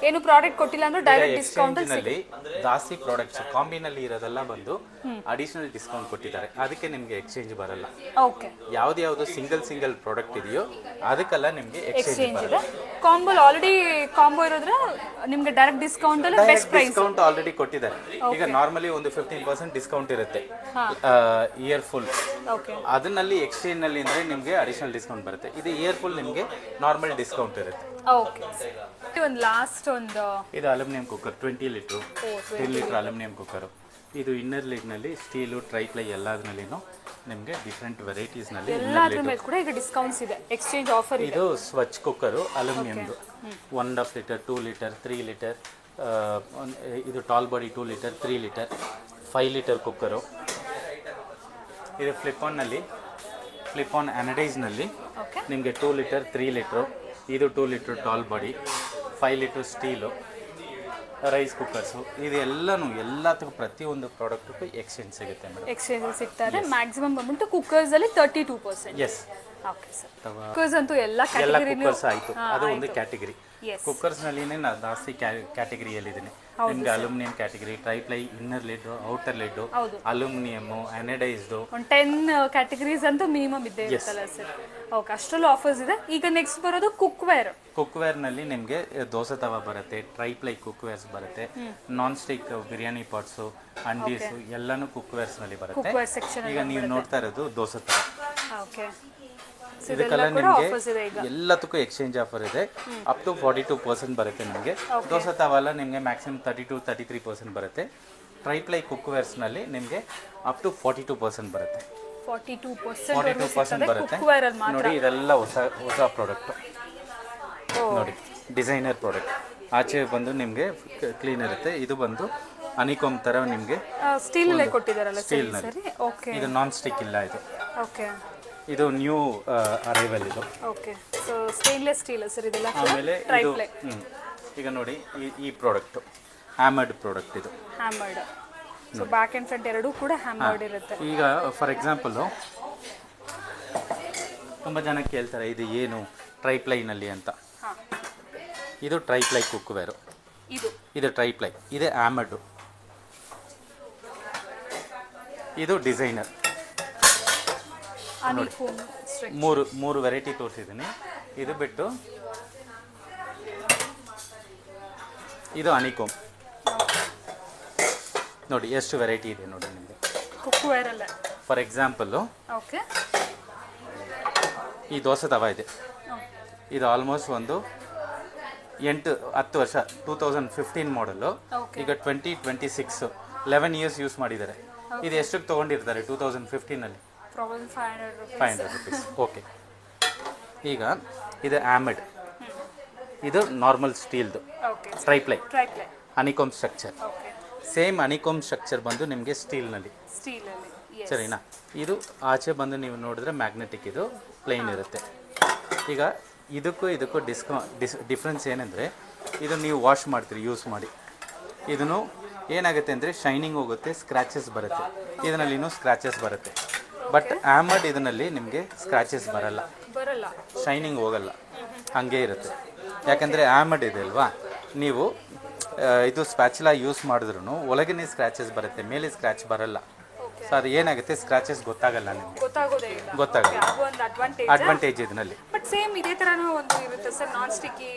ಏನು ಪ್ರಾಡಕ್ಟ್ ಕೊಟ್ಟಿಲ್ಲ ಅಂದ್ರೆ ಡೈರೆಕ್ಟ್ ಡಿಸ್ಕೌಂಟ್ ನಲ್ಲಿ ಜಾಸ್ತಿ ಪ್ರಾಡಕ್ಟ್ಸ್ ಕಾಂಬಿನಲ್ಲಿ ಇರೋದೆಲ್ಲ ಬಂದು ಅಡಿಷನಲ್ ಡಿಸ್ಕೌಂಟ್ ಕೊಟ್ಟಿದ್ದಾರೆ, ಅದಕ್ಕೆ ನಿಮಗೆ ಎಕ್ಸ್ಚೇಂಜ್ ಬರಲ್ಲ. ಓಕೆ. ಯಾವ್ದು ಸಿಂಗಲ್ ಪ್ರಾಡಕ್ಟ್ ಇದೆಯೋ ಅದಕ್ಕೆಲ್ಲ ನಿಮಗೆ ಎಕ್ಸ್ಚೇಂಜ್ ಇದೆ. ಕಾಂಬೋ ಆಲ್ರೆಡಿ ಕಾಂಬೋ ಇರೋದ್ರೆ ನಿಮಗೆ ಡೈರೆಕ್ಟ್ ಡಿಸ್ಕೌಂಟ್ ಅಲ್ಲಿ ಬೆಸ್ಟ್ ಪ್ರೈಸ್ ಡಿಸ್ಕೌಂಟ್ ಆಲ್ರೆಡಿ ಕೊಟ್ಟಿದ್ದಾರೆ. ಈಗ ನಾರ್ಮಲಿ ಒಂದು 15% ಡಿಸ್ಕೌಂಟ್ ಇರುತ್ತೆ ಇಯರ್ ಫುಲ್. ಅದನ್ನಲ್ಲಿ ಎಕ್ಸ್ಚೇಂಜ್ ನಲ್ಲಿ ಅಂದ್ರೆ ನಿಮಗೆ ಅಡಿಷನಲ್ ಡಿಸ್ಕೌಂಟ್ ಬರುತ್ತೆ. ಇದು ಇಯರ್ ಫುಲ್ ನಿಮಗೆ ನಾರ್ಮಲ್ ಡಿಸ್ಕೌಂಟ್ ಇರುತ್ತೆ. ಓಕೆ. ಒಂದು ಲಾಸ್ಟ್ ಒಂದು ಇದು aluminium cooker 20 litre 10 litre aluminium cooker. ಇದು ಇನ್ನರ್ ಲಿಡ್ನಲ್ಲಿ ಸ್ಟೀಲು, ಟ್ರೈಪ್ಲೈ ಎಲ್ಲದರಲ್ಲಿನೂ ನಿಮಗೆ ಡಿಫ್ರೆಂಟ್ ವೆರೈಟೀಸ್ನಲ್ಲಿ ಎಲ್ಲದರ ಮೇಲೆ ಕೂಡ ಈಗ ಡಿಸ್ಕೌಂಟ್ಸ್ ಇದೆ, ಎಕ್ಸ್ಚೇಂಜ್ ಆಫರ್ ಇದೆ. ಇದು ಸ್ವಚ್ ಕುಕ್ಕರು ಅಲ್ಯೂಮಿನಿಯಂದು 1.5 ಲೀಟರ್ 2 ಲೀಟರ್ 3 ಲೀಟರ್. ಇದು tall body 2 litre 3 litre 5 litre cooker. ಇದು ಫ್ಲಿಪ್ ಆನ್ ಅನಡೈಸ್ನಲ್ಲಿ ನಿಮಗೆ 2 ಲೀಟರ್ 3 ಲೀಟ್ರು. ಇದು 2 litre tall body, 5 litre steel, rice cookers. ಇದು ಎಲ್ಲದಕ್ಕೂ ಪ್ರತಿಯೊಂದು ಪ್ರಾಡಕ್ಟ್ಗೂ ಎಕ್ಸ್ಚೇಂಜ್ ಸಿಗುತ್ತೆ ಮೇಡಮ್. ಎಕ್ಸ್ಚೇಂಜ್ ಸಿಗ್ತಾರೆ. ಮ್ಯಾಕ್ಸಿಮಮ್ ಬಂದ್ಬಿಟ್ಟು ಕುಕ್ಕರ್ಸ್ ಅಲ್ಲಿ 32%. ಎಸ್. Okay sir. ಕುಕ್ಕರ್ಸ್ ಅಂತೂ ಎಲ್ಲ ಕುಕ್ಕರ್ಸ್ ಆಯಿತು, ಅದು ಒಂದು ಕ್ಯಾಟಗರಿ. ಕುಕ್ಕರ್ಸ್ನಲ್ಲಿನೇ ನಾನು ಜಾಸ್ತಿ ಕ್ಯಾಟಗರಿಯಲ್ಲಿದ್ದೀನಿ. ನಿಮಗೆ aluminium category, triply, inner lid, outer lid, aluminium, anodised, 10 categories ಅಂತೂ ಮಿನಿಮಮ್ ಇದ್ದೇ ಇರುತ್ತಲ್ಲ ಸರ್? ಓಕೆ, ಅಷ್ಟರಲ್ಲೂ ಆಫರ್ಸ್ ಇದೆ. ಈಗ ನೆಕ್ಸ್ಟ್ ಬರೋದು ಕುಕ್ವೇರ್ನಲ್ಲಿ ನಿಮಗೆ ದೋಸೆ ತವ ಬರುತ್ತೆ, ಟ್ರೈಪ್ಲೈ ಕುಕ್ವೇರ್ಸ್ ಬರುತ್ತೆ, ನಾನ್ ಸ್ಟಿಕ್ ಬಿರಿಯಾನಿ ಪಾಟ್ಸು, ಅಂಡೀಸು ಎಲ್ಲನೂ ಕುಕ್ವೇರ್ಸ್ನಲ್ಲಿ ಬರುತ್ತೆ. ಈಗ ನೀವು ನೋಡ್ತಾ ಇರೋದು ದೋಸೆ ತವ. ಓಕೆ. ಇದಕ್ಕೆಲ್ಲ ನಿಮಗೆ ಎಲ್ಲದಕ್ಕೂ ಎಕ್ಸ್ಚೇಂಜ್ ಆಫರ್ ಇದೆ. ಅಪ್ ಟು 42% ಬರುತ್ತೆ ನಿಮಗೆ. ದೋಸೆ ತವೆಲ್ಲ ನಿಮಗೆ ಮ್ಯಾಕ್ಸಿಮಮ್ 32-33% ಬರುತ್ತೆ. ಟ್ರೈಪ್ಲೈ ಕುಕ್ವೇರ್ಸ್ನಲ್ಲಿ ನಿಮಗೆ ಅಪ್ ಟು 42% ಬರುತ್ತೆ. 42% ಬರುತ್ತೆ. ನೋಡಿ, ಇದೆಲ್ಲ ಹೊಸ ಪ್ರಾಡಕ್ಟು. ನೋಡಿ, ಡಿಸೈನರ್ ಪ್ರಾಡಕ್ಟ್. ಆಚೆ ಬಂದು ನಿಮಗೆ ಕ್ಲೀನ್ ಇರುತ್ತೆ. ಇದು ಬಂದು ಅನಿಕೋಮ್ ಥರ ನಿಮಗೆ ಸ್ಟೀಲಲ್ಲೇ ಕೊಟ್ಟಿದ್ದಾರಲ್ಲ ಸರಿ ಸ್ಟೀಲ್ನಲ್ಲಿ. ಸರಿ. ಓಕೆ ಇದು ನಾನ್ ಸ್ಟಿಕ್ ಇಲ್ಲ ಇದು. ಓಕೆ ಇದು ನ್ಯೂ ಅರೈವಲ್ ಇದು. Okay. So stainless steel sir ಇದೆಲ್ಲ ಆಮೇಲೆ ಇದು ಟ್ರೈಪ್ಲೈ. ಈಗ ನೋಡಿ ಈ ಪ್ರಾಡಕ್ಟು ಹ್ಯಾಮರ್ಡ್ ಪ್ರಾಡಕ್ಟ್ ಇದು. Hammered. So back and front ಎರಡೂ ಕೂಡ ಹ್ಯಾಮರ್ಡ್ ಇರುತ್ತೆ. ಈಗ ಫಾರ್ ಎಕ್ಸಾಂಪಲು ತುಂಬ ಜನ ಕೇಳ್ತಾರೆ ಇದು ಏನು ಟ್ರೈಪ್ಲೈನಲ್ಲಿ ಅಂತ. ಹಾಂ. ಇದು ಟ್ರೈಪ್ಲೈ ಕುಕ್ವೇರು. ಇದು ಟ್ರೈಪ್ಲೈ. ಇದೆ ಹ್ಯಾಮರ್ಡು. ಇದು ಡಿಸೈನರ್. ನೋಡಿ ಮೂರು ವೆರೈಟಿ ತೋರಿಸಿದ್ದೀನಿ. ಇದು ಬಿಟ್ಟು ಇದು ಅನಿಕೋಮ್. ನೋಡಿ ಎಷ್ಟು ವೆರೈಟಿ ಇದೆ ನೋಡಿ ನಿಮಗೆ ಕುಕ್ವೇರಲ್ಲೇ. For example okay. ಈ ದೋಸೆ ತವ ಇದೆ. ಇದು ಆಲ್ಮೋಸ್ಟ್ ಒಂದು 8-10 ವರ್ಷ 2015 ಮಾಡಲು. ಈಗ 2026 11 ಇಯರ್ಸ್ ಯೂಸ್ ಮಾಡಿದ್ದಾರೆ. ಇದು ಎಷ್ಟಕ್ಕೆ ತೊಗೊಂಡಿರ್ತಾರೆ 2015ನಲ್ಲಿ? 500 ರುಪೀಸ್. ಓಕೆ. ಈಗ ಇದು ಆ್ಯಮಡ್. ಇದು ನಾರ್ಮಲ್ ಸ್ಟೀಲ್ದು triply honeycomb structure. Same honeycomb structure ಬಂದು ನಿಮಗೆ ಸ್ಟೀಲ್ನಲ್ಲಿ. ಸರಿನಾ? ಇದು ಆಚೆ ಬಂದು ನೀವು ನೋಡಿದ್ರೆ ಮ್ಯಾಗ್ನೆಟಿಕ್, ಇದು ಪ್ಲೇನ್ ಇರುತ್ತೆ. ಈಗ ಇದಕ್ಕೂ ಡಿಫ್ರೆನ್ಸ್ ಏನಂದರೆ ಇದು ನೀವು ವಾಶ್ ಮಾಡ್ತೀರಿ ಯೂಸ್ ಮಾಡಿ. ಇದನ್ನು ಏನಾಗುತ್ತೆ ಅಂದರೆ ಶೈನಿಂಗ್ ಹೋಗುತ್ತೆ, ಸ್ಕ್ರ್ಯಾಚಸ್ ಬರುತ್ತೆ. ಇದರಲ್ಲಿನೂ ಸ್ಕ್ರ್ಯಾಚಸ್ ಬರುತ್ತೆ. ಬಟ್ ಆ್ಯಮಡ್ ಇದರಲ್ಲಿ ನಿಮಗೆ ಸ್ಕ್ರ್ಯಾಚಸ್ ಬರಲ್ಲ, ಶೈನಿಂಗ್ ಹೋಗಲ್ಲ, ಹಾಗೆ ಇರುತ್ತೆ. ಯಾಕಂದರೆ ಆ್ಯಮಡ್ ಇದೆ ಅಲ್ವಾ, ನೀವು ಇದು ಸ್ಪ್ಯಾಚುಲಾ ಯೂಸ್ ಮಾಡಿದ್ರೂ ಒಳಗೇ ಸ್ಕ್ರ್ಯಾಚಸ್ ಬರುತ್ತೆ, ಮೇಲೆ ಸ್ಕ್ರ್ಯಾಚ್ ಬರಲ್ಲ. ಸೊ ಅದು ಏನಾಗುತ್ತೆ, ಸ್ಕ್ರ್ಯಾಚಸ್ ಗೊತ್ತಾಗಲ್ಲ ನಿಮಗೆ, ಗೊತ್ತಾಗಲ್ಲ. ಅಡ್ವಾಂಟೇಜ್ ಇದರಲ್ಲಿ. ಬಟ್ ಸೇಮ್ ಇದೇ ತರನೂ ಒಂದು ಇರುತ್ತೆ ಸರ್, ನಾನ್ ಸ್ಟಿಕ್ಕಿ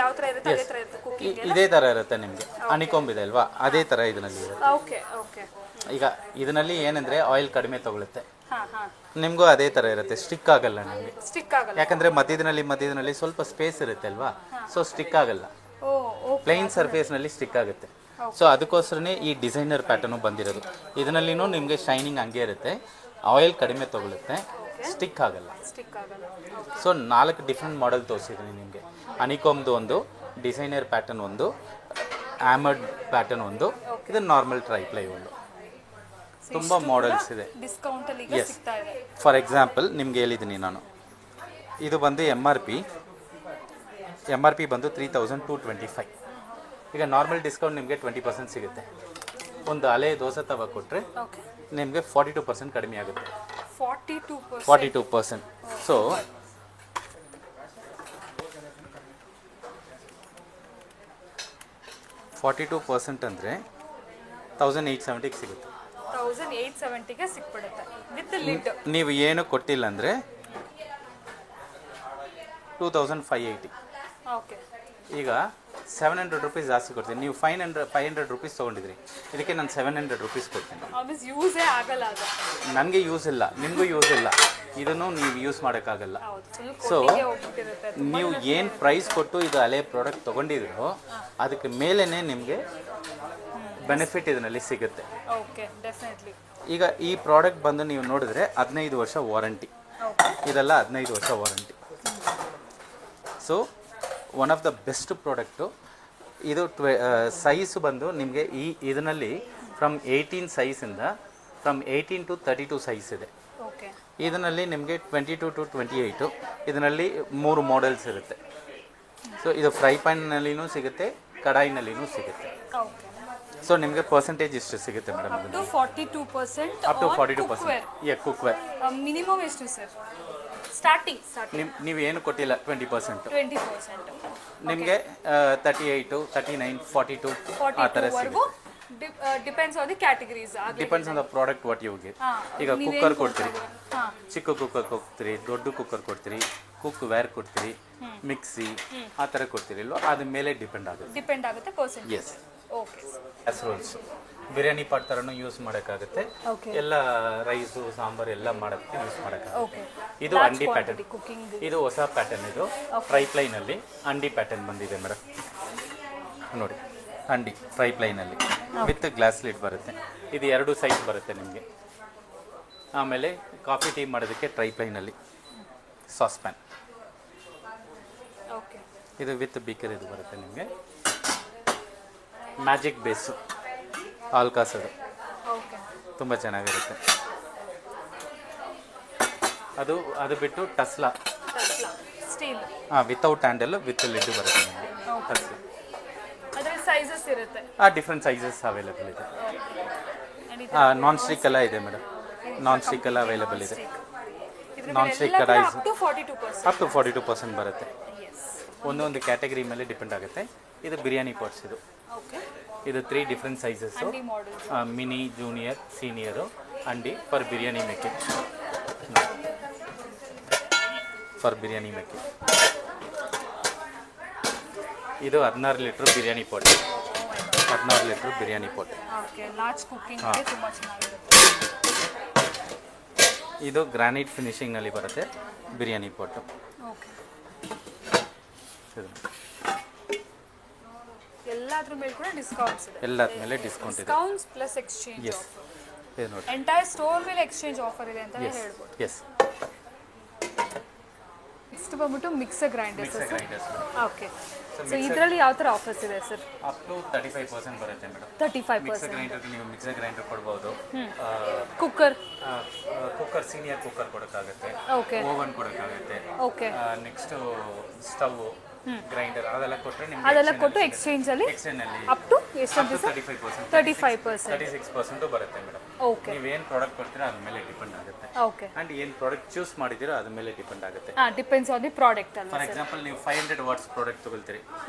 ಯಾವ ತರ ಇರುತ್ತೆ ಅದೇ ತರ ಇರುತ್ತೆ ಕುಕಿಂಗ್. ಇದೇ ಥರ ಇರುತ್ತೆ ನಿಮಗೆ. ಹನಿಕೋಂಬ್ ಇದೆ ಅಲ್ವಾ, ಅದೇ ಥರ ಇದರಲ್ಲಿ ಇರುತ್ತೆ. Okay okay. ಈಗ ಇದರಲ್ಲಿ ಏನಂದರೆ ಆಯಿಲ್ ಕಡಿಮೆ ತಗೊಳುತ್ತೆ, ನಿಮಗೂ ಅದೇ ಥರ ಇರುತ್ತೆ, ಸ್ಟಿಕ್ ಆಗಲ್ಲ ನಿಮಗೆ. ಯಾಕಂದರೆ ಮಧ್ಯದಲ್ಲಿ ಸ್ವಲ್ಪ ಸ್ಪೇಸ್ ಇರುತ್ತೆ ಅಲ್ವಾ, ಸೊ ಸ್ಟಿಕ್ ಆಗಲ್ಲ. ಪ್ಲೈನ್ ಸರ್ಫೇಸ್ನಲ್ಲಿ ಸ್ಟಿಕ್ ಆಗುತ್ತೆ. ಸೊ ಅದಕ್ಕೋಸ್ಕರನೇ ಈ ಡಿಸೈನರ್ ಪ್ಯಾಟರ್ನು ಬಂದಿರೋದು. ಇದರಲ್ಲಿನೂ ನಿಮಗೆ ಶೈನಿಂಗ್ ಹಂಗೆ ಇರುತ್ತೆ, ಆಯಿಲ್ ಕಡಿಮೆ ತಗೊಳುತ್ತೆ, ಸ್ಟಿಕ್ ಆಗಲ್ಲ. ಸೊ 4 ಡಿಫ್ರೆಂಟ್ ಮಾಡೆಲ್ ತೋರಿಸಿದ್ದೀನಿ ನಿಮಗೆ. ಹನಿಕೋಮ್ದು ಒಂದು, ಡಿಸೈನರ್ ಪ್ಯಾಟರ್ನ್ ಒಂದು, ಆ್ಯಮರ್ಡ್ ಪ್ಯಾಟರ್ನ್ ಒಂದು, ಇದು ನಾರ್ಮಲ್ ಟ್ರೈಪ್ಲೈ ಒಂದು. ತುಂಬ ಮಾಡೆಲ್ಸ್ ಇದೆ. ಎಸ್. ಫಾರ್ ಎಕ್ಸಾಂಪಲ್ ನಿಮ್ಗೆ ಹೇಳಿದ್ದೀನಿ ನಾನು, ಇದು ಬಂದು ಎಮ್ ಆರ್ ಪಿ ಬಂದು 3225. ಈಗ ನಾರ್ಮಲ್ ಡಿಸ್ಕೌಂಟ್ ನಿಮಗೆ 20% ಸಿಗುತ್ತೆ. ಒಂದು ಹಳೆ ದೋಸೆ ತವ ಕೊಟ್ಟರೆ ನಿಮಗೆ 42% ಕಡಿಮೆ ಆಗುತ್ತೆ. 42%. ಸೊ 42% ಅಂದರೆ 1870ಗೆ ಸಿಗುತ್ತೆ. 1870ಗೆ ಸಿಕ್ಬಿಡುತ್ತೆ ವಿತ್ ಲಿಡ್. ನೀವು ಏನು ಕೊಟ್ಟಿಲ್ಲ ಅಂದರೆ 2580. ಓಕೆ. ಈಗ 700 ರುಪೀಸ್ ಜಾಸ್ತಿ ಕೊಡ್ತೀನಿ. ನೀವು 500 ರುಪೀಸ್ ತೊಗೊಂಡಿದ್ರಿ, ಇದಕ್ಕೆ ನಾನು 700 ರುಪೀಸ್ ಕೊಡ್ತೀನಿ. ಯೂಸೇ ಆಗಲ್ಲ ಅದು. ನನಗೆ ಯೂಸ್ ಇಲ್ಲ, ನಿಮಗೂ ಯೂಸ್ ಇಲ್ಲ, ಇದನ್ನು ನೀವು ಯೂಸ್ ಮಾಡೋಕ್ಕಾಗಲ್ಲ. ಸೊ ನೀವು ಏನು ಪ್ರೈಸ್ ಕೊಟ್ಟು ಇದು ಹಳೆ ಪ್ರಾಡಕ್ಟ್ ತೊಗೊಂಡಿದ್ರು ಅದಕ್ಕೆ ಮೇಲೇ ನಿಮಗೆ ಬೆನಿಫಿಟ್ ಇದರಲ್ಲಿ ಸಿಗುತ್ತೆ. ಈಗ ಈ ಪ್ರಾಡಕ್ಟ್ ಬಂದು ನೀವು ನೋಡಿದ್ರೆ 15 ವರ್ಷ ವಾರಂಟಿ, ಇದೆಲ್ಲ 15 ವರ್ಷ warranty. So one of the best product ಇದು. ಸೈಜ್ ಬಂದು ನಿಮಗೆ ಇದರಲ್ಲಿ ಫ್ರಮ್ 18 ಸೈಜಿಂದ ಫ್ರಮ್ 18 to 32 ಸೈಜ್ ಇದೆ. ಇದರಲ್ಲಿ ನಿಮಗೆ 22 to 28. ಇದರಲ್ಲಿ 3 ಮಾಡೆಲ್ಸ್ ಇರುತ್ತೆ. ಸೊ ಇದು ಫ್ರೈ ಪ್ಯಾನ್ನಲ್ಲಿನೂ ಸಿಗುತ್ತೆ, ಕಡಾಯಿನಲ್ಲಿನೂ ಸಿಗುತ್ತೆ. ಸೊ ನಿಮಗೆ ಪರ್ಸೆಂಟೇಜ್ ಇಷ್ಟು ಸಿಗುತ್ತೆ madam? Up to 42%. Up to 42%. Cookware minimum ಎಷ್ಟು ಸರ್? ಸ್ಟಾರ್ಟಿಂಗ್ ನೀವು ಏನು ಕೊಟ್ಟಿಲ್ಲ 20%. ನಿಮಗೆ 38, 39, 42 ಆ ಥರ ಸಿಗುತ್ತೆ. Depends on the categories, depends on the product what you get. ಈಗ ಕುಕ್ಕರ್ ಕೊಡ್ತೀರಿ, ಚಿಕ್ಕ ಕುಕ್ಕರ್ ಕೊಡ್ತೀರಿ, ದೊಡ್ಡ ಕುಕ್ಕರ್ ಕೊಡ್ತೀರಿ, ಕುಕ್ವೇರ್ ಕೊಡ್ತೀರಿ, ಮಿಕ್ಸಿ ಆ ಥರ ಕೊಡ್ತೀರಿ ಇಲ್ವಾ, ಅದ್ರ ಮೇಲೆ ಡಿಪೆಂಡ್ ಆಗುತ್ತೆ percent. Yes. Okay. Casseroles biryani pot ಥರನೂ ಯೂಸ್ ಮಾಡೋಕ್ಕಾಗುತ್ತೆ, ಎಲ್ಲ ರೈಸು ಸಾಂಬಾರು ಎಲ್ಲ ಮಾಡೋಕ್ಕೆ ಯೂಸ್ ಮಾಡೋಕ್ಕಾಗುತ್ತೆ. ಇದು ಅಂಡಿ ಪ್ಯಾಟರ್ನ್, ಇದು ಹೊಸ ಪ್ಯಾಟರ್ನ್. ಇದು ಟ್ರೈಪ್ಲೈನಲ್ಲಿ ಅಂಡಿ ಪ್ಯಾಟರ್ನ್ ಬಂದಿದೆ ಮೇಡಮ್. ನೋಡಿ, ಅಂಡಿ ಟ್ರೈಪ್ಲೈನಲ್ಲಿ ವಿತ್ ಗ್ಲಾಸ್ ಲಿಡ್ ಬರುತ್ತೆ. ಇದು 2 ಸೈಜ್ ಬರುತ್ತೆ ನಿಮಗೆ. ಆಮೇಲೆ ಕಾಫಿ ಟೀ ಮಾಡೋದಕ್ಕೆ ಟ್ರೈಪ್ಲೈನಲ್ಲಿ ಸಾಸ್ ಪ್ಯಾನ್, ಇದು ವಿತ್ ಬೀಕರ್ ಇದು ಬರುತ್ತೆ ನಿಮಗೆ. ಮ್ಯಾಜಿಕ್ ಬೇಸು ಆಲ್ಕಾಸದು ಓಕೆ ತುಂಬ ಚೆನ್ನಾಗಿರುತ್ತೆ. ಅದು ಬಿಟ್ಟು ಟಸ್ಲಾ steel. Without handle with lid ಬರುತ್ತೆ ನಿಮಗೆ ಟಸ್ಲಾ. ಅದರಲ್ಲಿ ಸೈಜಸ್ ಇರುತ್ತೆ. ಡಿಫ್ರೆಂಟ್ ಸೈಜಸ್ ಅವೈಲೇಬಲ್ ಇದೆ. ನಾನ್ ಸ್ಟಿಕ್ ಎಲ್ಲ ಇದೆ ಮೇಡಮ್, ನಾನ್ ಸ್ಟಿಕ್ ಎಲ್ಲ ಅವೈಲೇಬಲ್ ಇದೆ. ನಾನ್ ಸ್ಟಿಕ್ ಕಡಾಯಿಸ್ ಅಪ್ ಟು 42%. ಅಪ್ ಟು 42% ಬರುತ್ತೆ. ಒಂದೊಂದು ಕ್ಯಾಟಗರಿ ಮೇಲೆ ಡಿಪೆಂಡ್ ಆಗುತ್ತೆ. ಇದು ಬಿರಿಯಾನಿ ಪಾಟ್ಸ್ ಇದು 3 different sizes, mini, junior, senior ಅಂಡಿ ಫಾರ್ ಬಿರಿಯಾನಿ ಮೇಕಿಂಗ್. ಇದು 16 litre biryani pot. 16 litre biryani pot. ಇದು ಗ್ರಾನೈಟ್ ಫಿನಿಶಿಂಗ್ನಲ್ಲಿ ಬರುತ್ತೆ ಬಿರಿಯಾನಿ ಪಾಟು. ಎಲ್ಲಾದ್ರ ಮೇಲೆ ಕೂಡ ಡಿಸ್ಕೌಂಟ್ಸ್ ಇದೆ. ಎಲ್ಲದ ಮೇಲೆ ಡಿಸ್ಕೌಂಟ್ ಇದೆ. Discounts plus exchange yes offer. ಇದು ನೋಡಿ, ಎಂಟೈರ್ ಸ್ಟೋರ್ ಮೇಲೆ ಎಕ್ಸ್ಚೇಂಜ್ ಆಫರ್ ಇದೆ ಅಂತ ಹೇಳ್ಬೋದು. ಎಸ್. ನೆಕ್ಸ್ಟ್ ಬಂದ್ಬಿಟ್ಟು mixer grinders. Grinders okay. So ಇದರಲ್ಲಿ ಯಾವ ಥರ ಆಫರ್ಸ್ ಇದೆ ಸರ್? ಅಪ್ ಟು 35% ಬರುತ್ತೆ ಮೇಡಮ್. 35%. ಮಿಕ್ಸರ್ ಗ್ರೈಂಡರ್ಗೆ ನೀವು ಮಿಕ್ಸರ್ ಗ್ರೈಂಡರ್ ಕೊಡ್ಬೋದು. ಕುಕ್ಕರ್ ಸೀನಿಯರ್ ಕುಕ್ಕರ್ ಕೊಡೋಕ್ಕಾಗುತ್ತೆ. ಓಕೆ. ಓವನ್ ಕೊಡೋಕ್ಕಾಗುತ್ತೆ. ಓಕೆ. ನೆಕ್ಸ್ಟ್ ಸ್ಟವ್, ಗ್ರೈಂಡರ್ ಅದೆಲ್ಲ ಕೊಟ್ಟರೆ ನಿಮಗೆ ಅದೆಲ್ಲ ಕೊಟ್ಟು ಎಕ್ಸ್ಚೇಂಜ್ ಅಲ್ಲಿ ಅಪ್ ಟು ಎಷ್ಟು ಅಂತ ಸರ್? 35%. 36% ಬರುತ್ತೆ ಮೇಡಮ್. ಓಕೆ. ನೀವೇನು ಪ್ರಾಡಕ್ಟ್ ಕೊಡ್ತೀರಾ ಅದ್ರ ಮೇಲೆ ಡಿಪೆಂಡ್ ಆಗುತ್ತೆ. ಓಕೆ. ಆ್ಯಂಡ್ ಏನು ಪ್ರಾಡಕ್ಟ್ ಚೂಸ್ ಮಾಡಿದ್ದೀರೋ ಅದ್ರ ಮೇಲೆ ಡಿಪೆಂಡ್ ಆಗುತ್ತೆ. ಡಿಪೆಂಡ್ಸ್ ಆನ್ ದಿ ಪ್ರಾಡಕ್ಟ್ ಅಲ್ವಾ ಫಾರ್ ಸರ್? ಎಕ್ಸಾಂಪಲ್ ನೀವು 500 ವಾಟ್ಸ್ ಪ್ರಾಡಕ್ಟ್ ತಗೊಳ್ತೀರಿ,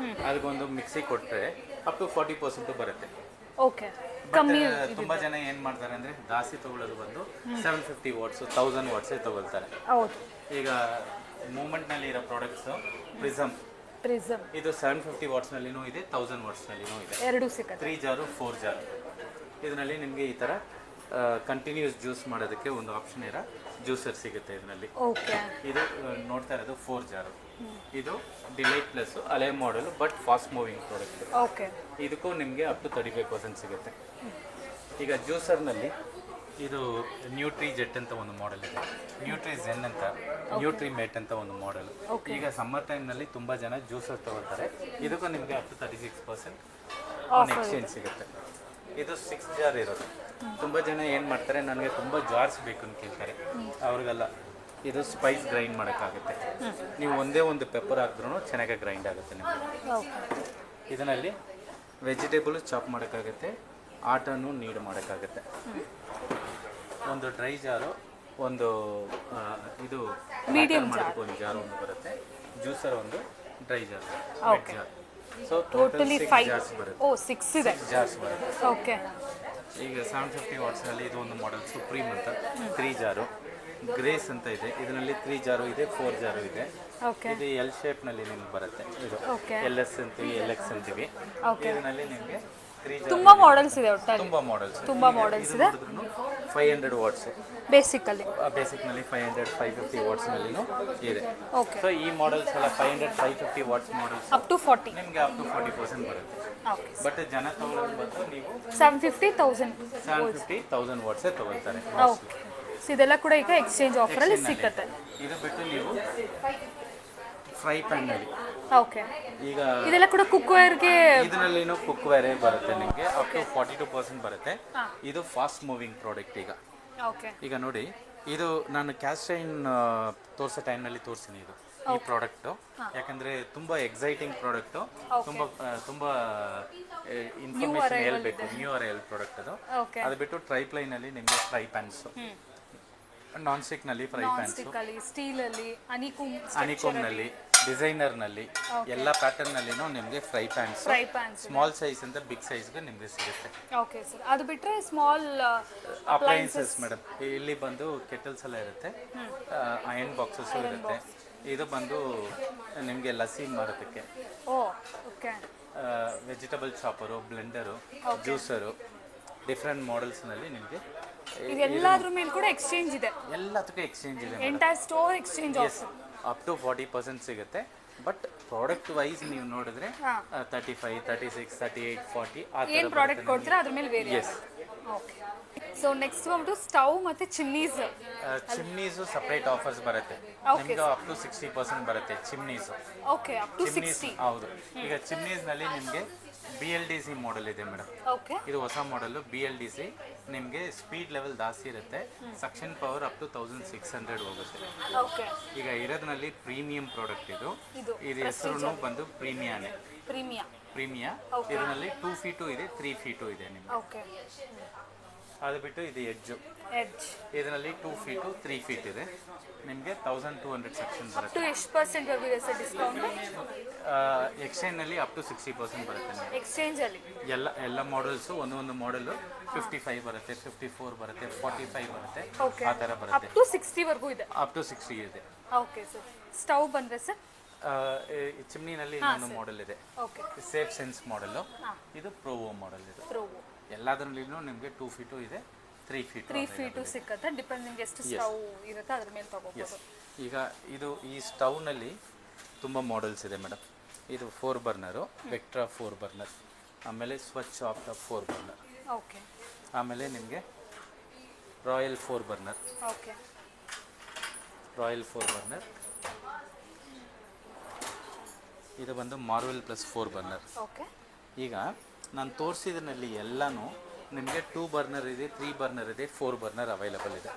ಅದಕ್ಕೊಂದು ಮಿಕ್ಸಿ ಕೊಟ್ಟರೆ ಅಪ್ ಟು 40% ಬರುತ್ತೆ. ಓಕೆ. ಕಮ್ಮಿ. ತುಂಬಾ ಜನ ಏನು ಮಾಡ್ತಾರೆ ಅಂದರೆ ಜಾಸ್ತಿ ತಗೊಳ್ಳೋದು ಬಂದು 750 ವಾಟ್ಸು 1000 ವಾಟ್ಸೇ ತಗೊಳ್ತಾರೆ. ಹೌದು. ಈಗ ಮೂಮೆಂಟ್ನಲ್ಲಿ ಇರೋ ಪ್ರಾಡಕ್ಟ್ಸು ಪ್ರಿಸಮ್ ಇದು 750 ವಾಟ್ಸ್ನಲ್ಲಿನೂ ಇದೆ, 1000 ವಾಟ್ಸ್ನಲ್ಲಿನೂ ಇದೆ. ಎರಡು ಸಿಗುತ್ತೆ. 3 ಜಾರು 4 ಜಾರು. ಇದರಲ್ಲಿ ನಿಮಗೆ ಈ ಥರ ಕಂಟಿನ್ಯೂಸ್ ಜ್ಯೂಸ್ ಮಾಡೋದಕ್ಕೆ ಒಂದು ಆಪ್ಷನ್ ಇರೋ ಜ್ಯೂಸರ್ ಸಿಗುತ್ತೆ ಇದರಲ್ಲಿ. ಓಕೆ. ಇದು ನೋಡ್ತಾ ಇರೋದು 4 ಜಾರು. ಇದು ಡಿಲೈಟ್ ಪ್ಲಸ್ ಹಳೆ model but fast moving product. Okay. ಇದಕ್ಕೂ ನಿಮಗೆ ಅಪ್ ಟು 35% ಸಿಗುತ್ತೆ. ಈಗ ಜ್ಯೂಸರ್ನಲ್ಲಿ ಇದು ನ್ಯೂಟ್ರಿ ಜೆಟ್ ಅಂತ ಒಂದು ಮಾಡೆಲ್ ಇದೆ, ನ್ಯೂಟ್ರಿ ಝೆನ್ ಅಂತ, ನ್ಯೂಟ್ರಿ ಮೇಟ್ ಅಂತ ಒಂದು ಮಾಡೆಲ್. ಈಗ ಸಮ್ಮರ್ ಟೈಮ್ನಲ್ಲಿ ತುಂಬ ಜನ ಜ್ಯೂಸರ್ ತಗೊಳ್ತಾರೆ. ಇದಕ್ಕೂ ನಿಮಗೆ ಅಪ್ ಟು 36% ಎಕ್ಸ್ಚೇಂಜ್ ಸಿಗುತ್ತೆ. ಇದು 6 ಜಾರ್ ಇರೋದು. ತುಂಬ ಜನ ಏನು ಮಾಡ್ತಾರೆ, ನನಗೆ ತುಂಬ ಜಾರ್ಸ್ ಬೇಕು ಅಂತ ಕೇಳ್ತಾರೆ. ಅವ್ರಿಗೆಲ್ಲ ಇದು ಸ್ಪೈಸ್ ಗ್ರೈಂಡ್ ಮಾಡೋಕ್ಕಾಗುತ್ತೆ. ನೀವು ಒಂದೇ ಒಂದು ಪೆಪ್ಪರ್ ಹಾಕಿದ್ರೂ ಚೆನ್ನಾಗಿ ಗ್ರೈಂಡ್ ಆಗುತ್ತೆ ನಿಮಗೆ. ಇದರಲ್ಲಿ ವೆಜಿಟೇಬಲ್ ಚಾಪ್ ಮಾಡೋಕ್ಕಾಗುತ್ತೆ, ಆಟನೂ ನೀಡ್ ಮಾಡೋಕ್ಕಾಗುತ್ತೆ. ಒಂದು ಡ್ರೈ ಜಾರು, ಒಂದು ಇದು ಮೀಡಿಯಂ ಮಾಡೋದಕ್ಕೆ ಒಂದು ಜಾರು ಒಂದು ಬರುತ್ತೆ, ಜ್ಯೂಸರ್ ಒಂದು dry jar. So totally 5 jars ಬರುತ್ತೆ. 6 ಇದೆ. ಜಾರ್ಸ್ ಬರುತ್ತೆ. ಓಕೆ. ಈಗ 750 ವಾಟ್ಸ್ನಲ್ಲಿ ಇದು ಒಂದು ಮಾಡೆಲ್ ಸುಪ್ರೀಮ್ ಅಂತ 3 ಜಾರು. ಗ್ರೇಸ್ ಅಂತ ಇದೆ, ಇದರಲ್ಲಿ 3 ಜಾರು ಇದೆ, 4 ಜಾರು ಇದೆ. ಇದು ಎಲ್ ಶೇಪ್ನಲ್ಲಿ ನಿಮ್ಗೆ ಬರುತ್ತೆ. ಇದು LS ಅಂತೀವಿ, LX ಅಂತೀವಿ. ಇದರಲ್ಲಿ ನಿಮಗೆ ತುಂಬಾ ಮಾಡೆಲ್ಸ್ ಇದೆ. ಒಟ್ಟಾರೆ ತುಂಬಾ ಮಾಡೆಲ್ಸ್ ಇದೆ. 500 ವಾಟ್ಸ್ ಬೇಸಿಕ್ನಲ್ಲಿ 550 ವಾಟ್ಸ್ನಲ್ಲಿನೂ ಇದೆ. ಓಕೆ. ಸೊ ಈ ಮಾಡೆಲ್ಸ್ ಎಲ್ಲ 500 550 ವಾಟ್ಸ್ ಮಾಡೆಲ್ಸ್ ಅಪ್ ಟು 40 ನಿಮಗೆ ಅಪ್ ಟು 40% ಬರುತ್ತೆ. ಓಕೆ. ಬಟ್ ಜನ ತಗೊಳ್ಳೋದು ಬಂದು ನೀವು 750,000 ವಾಟ್ಸೇ ತಗೊಳ್ತಾರೆ. ಓಕೆ. ಸೊ ಇದೆಲ್ಲ ಕೂಡ ಈಗ ಎಕ್ಸ್ಚೇಂಜ್ ಆಫರ್ ಅಲ್ಲಿ ಸಿಗುತ್ತೆ. ಇದು ಬಿಟ್ಟು ನೀವು ಫ್ರೈ ಪ್ಯಾನ್ನಲ್ಲಿ ಓಕೆ. ಈಗ ಇದೆಲ್ಲ ಕೂಡ ಕುಕ್ವೇರ್ಗೆ, ಇದರಲ್ಲಿನೂ ಕುಕ್ವೇರೇ ಬರುತ್ತೆ ನಿಮಗೆ ಅಪ್ ಟು 42% ಬರುತ್ತೆ. ಇದು ಫಾಸ್ಟ್ ಮೂವಿಂಗ್ ಪ್ರಾಡಕ್ಟ್. ಈಗ ನೋಡಿ, ಇದು ನಾನು ಕ್ಯಾಸ್ಟೈನ್ ತೋರಿಸೋ ಟೈಮ್ನಲ್ಲಿ ತೋರಿಸ್ತೀನಿ ಇದು ಈ ಪ್ರಾಡಕ್ಟು. ಯಾಕಂದರೆ ತುಂಬ ಎಕ್ಸೈಟಿಂಗ್ ಪ್ರಾಡಕ್ಟು, ತುಂಬ ಇನ್ಫಾರ್ಮೇಷನ್ ಹೇಳ್ಬೇಕು. ನ್ಯೂ ಅರೈವಲ್ ಪ್ರಾಡಕ್ಟ್ ಅದು. ಅದು ಬಿಟ್ಟು ಟ್ರೈಪ್ಲೈನಲ್ಲಿ ನಿಮಗೆ ಫ್ರೈ ಪ್ಯಾನ್ಸು, ನಾನ್ ಸ್ಟಿಕ್ನಲ್ಲಿ ಫ್ರೈ ಪ್ಯಾನ್ಸು, ಸ್ಟೀಲಲ್ಲಿ, ಅನಿಕೋಮ್ನಲ್ಲಿ, ಡಿಸೈನರ್ನಲ್ಲಿ, ಎಲ್ಲ ಪ್ಯಾಟರ್ನ್ನಲ್ಲಿನೂ ನಿಮಗೆ ಫ್ರೈ ಪ್ಯಾನ್ಸ್ ಸ್ಮಾಲ್ ಸೈಜ್ ಅಂತ ಬಿಗ್ ಸೈಜ್ಗೆ ನಿಮಗೆ ಸಿಗುತ್ತೆ. Okay sir. ಅದು ಬಿಟ್ಟರೆ ಸ್ಮಾಲ್ ಅಪ್ಲೈನ್ಸಸ್ ಮೇಡಮ್, ಇಲ್ಲಿ ಬಂದು ಕೆಟಲ್ಸ್ ಎಲ್ಲ ಇರುತ್ತೆ, ಅಯರ್ನ್ ಬಾಕ್ಸಸ್ಸು ಇರುತ್ತೆ. ಇದು ಬಂದು ನಿಮಗೆ ಲಸ್ಸಿ ಮಾಡೋದಕ್ಕೆ, vegetable chopper, blender, juicer, different ಮಾಡೆಲ್ಸ್ನಲ್ಲಿ ನಿಮಗೆ ಇದೆಲ್ಲದ್ರ ಮೇಲೆ ಕೂಡ ಎಕ್ಸ್ಚೇಂಜ್ ಇದೆ. ಎಲ್ಲದಕ್ಕೂ ಎಕ್ಸ್ಚೇಂಜ್ ಇದೆ. Entire store exchange offer up to 40% ಸಿಗುತ್ತೆ. ಬಟ್ ಪ್ರಾಡಕ್ಟ್ ವೈಸ್ ನೀವು ನೋಡಿದ್ರೆ 35, 36, 38, 40 ಆ ಥರ ಏನು ಪ್ರಾಡಕ್ಟ್ ಕೊಡ್ತೀರಾ ಅದ್ರ ಮೇಲೆ vary. Yes. Okay. So next ಬಂದ್ಬಿಟ್ಟು ಸ್ಟವ್ ಮತ್ತು ಚಿಮ್ನೀಸು ಸಪ್ರೇಟ್ ಆಫರ್ಸ್ ಬರುತ್ತೆ ನಿಮ್ಗೆ. ಅಪ್ ಟು 60% ಬರುತ್ತೆ ಚಿಮ್ನೀಸು. ಓಕೆ. Up to 60. ಹೌದು. ಈಗ ಚಿಮ್ನೀಸ್ನಲ್ಲಿ ನಿಮಗೆ BLDC ಮಾಡೆಲ್ ಇದೆ ಮೇಡಮ್. ಓಕೆ. ಇದು ಹೊಸ ಮಾಡೆಲ್ಲು BLDC. ನಿಮಗೆ ಸ್ಪೀಡ್ ಲೆವೆಲ್ ಜಾಸ್ತಿ ಇರುತ್ತೆ, ಸಕ್ಷನ್ ಪವರ್ ಅಪ್ ಟು 1600 ಹೋಗುತ್ತೆ. ಓಕೆ. ಈಗ ಇರೋದ್ರಲ್ಲಿ ಪ್ರೀಮಿಯಂ ಪ್ರಾಡಕ್ಟ್ ಇದು. ಇದು ಹೆಸರು ಬಂದು ಪ್ರೀಮಿಯಾನೇ. ಪ್ರೀಮಿಯಾ. ಇದರಲ್ಲಿ 2 ಫೀಟು ಇದೆ, 3 ಫೀಟು ಇದೆ ನಿಮಗೆ. ಓಕೆ. ಅದು ಬಿಟ್ಟು ಇದು ಎಡ್ಜ್. ಇದರಲ್ಲಿ 2 ಫೀಟು 3 ಫೀಟ್ ಇದೆ. ನಿಮಗೆ 1200 ಸೆಕ್ಷನ್ ಬರುತ್ತೆ. ಎಷ್ಟು ಪರ್ಸೆಂಟ್ ಬರುತ್ತೆ ಸರ್ ಡಿಸ್ಕೌಂಟ್? ಎಕ್ಸ್ಚೇಂಜ್ನಲ್ಲಿ ಅಪ್ ಟು 60% ಬರುತ್ತೆ ನಿಮಗೆ. ಎಕ್ಸ್ಚೇಂಜಲ್ಲಿ ಎಲ್ಲ ಮಾಡೆಲ್ಸು ಒಂದೊಂದು ಮಾಡೆಲು 55 ಬರುತ್ತೆ, 54 ಬರುತ್ತೆ, 45 ಬರುತ್ತೆ, ಆ ಥರ ಬರುತ್ತೆ. ಅಪ್ ಟು 60 ವರೆಗೂ ಇದೆ. ಅಪ್ ಟು 60 ಇದೆ. Okay sir. ಸ್ಟವ್ ಬಂದರೆ ಸರ್ ಚಿಮ್ನಿನಲ್ಲಿ ಇನ್ನೊಂದು ಮಾಡೆಲ್ ಇದೆ. ಓಕೆ. Safe sense model. ಇದು ಪ್ರೋವೋ ಮಾಡೆಲ್. ಇದು ಎಲ್ಲದರಲ್ಲಿನೂ ನಿಮಗೆ 2 ಫೀಟು ಇದೆ, 3 ಫೀಟು ಸಿಕ್ಕತ್ತೆ. ಡಿಪೆಂಡ್ ನಿಮ್ಗೆ ಎಷ್ಟು ಸ್ಟವ್ ಇರುತ್ತೆ ಅದ್ರ ಮೇಲೆ ತಗೋಬಹುದು. ಈಗ ಈ ಸ್ಟವ್ನಲ್ಲಿ ತುಂಬ ಮಾಡೆಲ್ಸ್ ಇದೆ ಮೇಡಮ್. ಇದು 4 ಬರ್ನರು, ವೆಕ್ಟ್ರಾ 4 ಬರ್ನರ್, ಆಮೇಲೆ ಸ್ವಚ್ ಆಫ್ ದ 4 ಬರ್ನರ್. ಓಕೆ. ಆಮೇಲೆ ನಿಮಗೆ royal 4 burner. Okay. Royal 4 burner. ಇದು ಬಂದು ಮಾರ್ವೆಲ್ ಪ್ಲಸ್ 4 ಬರ್ನರ್. ಓಕೆ. ಈಗ ನಾನು ತೋರಿಸಿದ್ರಲ್ಲಿ ಎಲ್ಲನೂ ನಿಮಗೆ 2 ಬರ್ನರ್ ಇದೆ, 3 ಬರ್ನರ್ ಇದೆ, 4 ಬರ್ನರ್ ಅವೈಲಬಲ್ ಇದೆ.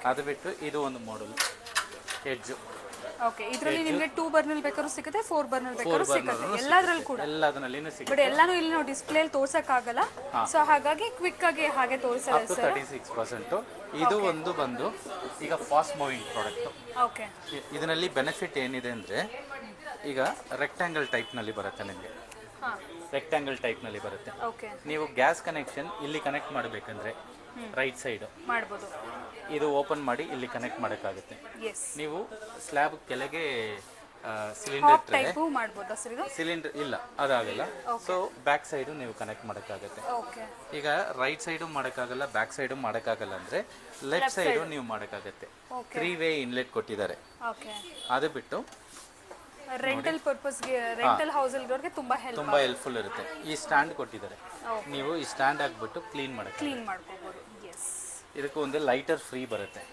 ಅದು ಬಿಟ್ಟು ಇದು ಒಂದು ಮಾಡೆಲ್ ಎಡ್ಜ್. ಓಕೆ. ಇದರಲ್ಲಿ ನಿಮಗೆ 2 ಬರ್ನರ್ ಬೇಕಾದ್ರೂ ಸಿಗುತ್ತೆ, 4 ಬರ್ನರ್ ಬೇಕಾದ್ರೂ ಸಿಗುತ್ತೆ. ಎಲ್ಲದರಲ್ಲೂ ಕೂಡ ಎಲ್ಲದರಲ್ಲಿನೂ ಸಿಗುತ್ತೆ. ಬಟ್ ಎಲ್ಲಾನು ಇಲ್ಲಿ ನಾವು ಡಿಸ್ಪ್ಲೇ ಅಲ್ಲಿ ತೋರ್ಸಕ್ ಆಗಲ್ಲ, ಸೊ ಹಾಗಾಗಿ ಕ್ವಿಕ್ ಆಗಿ ಹಾಗೆ ತೋರಿಸಲ್ಲ ಸರ್. 36%. ಇದು ಒಂದು ಬಂದು ಈಗ ಫಾಸ್ಟ್ ಮೂವಿಂಗ್ ಪ್ರಾಡಕ್ಟ್. ಓಕೆ. ಇದರಲ್ಲಿ ಬೆನಿಫಿಟ್ ಏನಿದೆ ಅಂದರೆ ಈಗ ರೆಕ್ಟ್ಯಾಂಗಲ್ ಟೈಪ್ನಲ್ಲಿ ಬರುತ್ತೆ ನಿಮಗೆ. ರೆಕ್ಟ್ಯಾಂಗಲ್ ಟೈಪ್ನಲ್ಲಿ ಬರುತ್ತೆ. ಓಕೆ. ನೀವು ಗ್ಯಾಸ್ ಕನೆಕ್ಷನ್ ಇಲ್ಲಿ ಕನೆಕ್ಟ್ ಮಾಡಬೇಕಂದ್ರೆ ರೈಟ್ ಸೈಡು ಮಾಡ್ಬೋದು. ಇದು ಓಪನ್ ಮಾಡಿ ಇಲ್ಲಿ ಕನೆಕ್ಟ್ ಮಾಡೋಕ್ಕಾಗುತ್ತೆ. ನೀವು ಸ್ಲ್ಯಾಬ್ ಕೆಳಗೆ ಸಿಲಿಂಡರ್ ಟೈಪು ಮಾಡ್ಬೋದಾ ಸರ್ ಇದು? ಸಿಲಿಂಡರ್ ಇಲ್ಲ, ಅದಾಗಲ್ಲ. ಸೊ ಬ್ಯಾಕ್ ಸೈಡು ನೀವು ಕನೆಕ್ಟ್ ಮಾಡೋಕ್ಕಾಗುತ್ತೆ. ಓಕೆ. ಈಗ ರೈಟ್ ಸೈಡು ಮಾಡೋಕ್ಕಾಗಲ್ಲ, ಬ್ಯಾಕ್ ಸೈಡು ಮಾಡೋಕ್ಕಾಗಲ್ಲ ಅಂದರೆ ಲೆಫ್ಟ್ ಸೈಡು ನೀವು ಮಾಡೋಕ್ಕಾಗುತ್ತೆ. 3 ವೇ ಇನ್ಲೆಟ್ ಕೊಟ್ಟಿದ್ದಾರೆ. ಓಕೆ. ಅದು ಬಿಟ್ಟು ರೆಂಟಲ್ ಪರ್ಪಸ್ಗೆ, ರೆಂಟಲ್ ಹೌಸಲ್ಗೆ ತುಂಬ ಹೆಲ್ಪ್ಫುಲ್ ಇರುತ್ತೆ. ಈ ಸ್ಟ್ಯಾಂಡ್ ಕೊಟ್ಟಿದ್ದಾರೆ, ನೀವು ಈ ಸ್ಟ್ಯಾಂಡ್ ಹಾಕ್ಬಿಟ್ಟು ಕ್ಲೀನ್ ಮಾಡ್ಕೋಬಹುದು. ಇದಕ್ಕೆ ಒಂದು ಲೈಟರ್ ಫ್ರೀ ಬರುತ್ತೆ.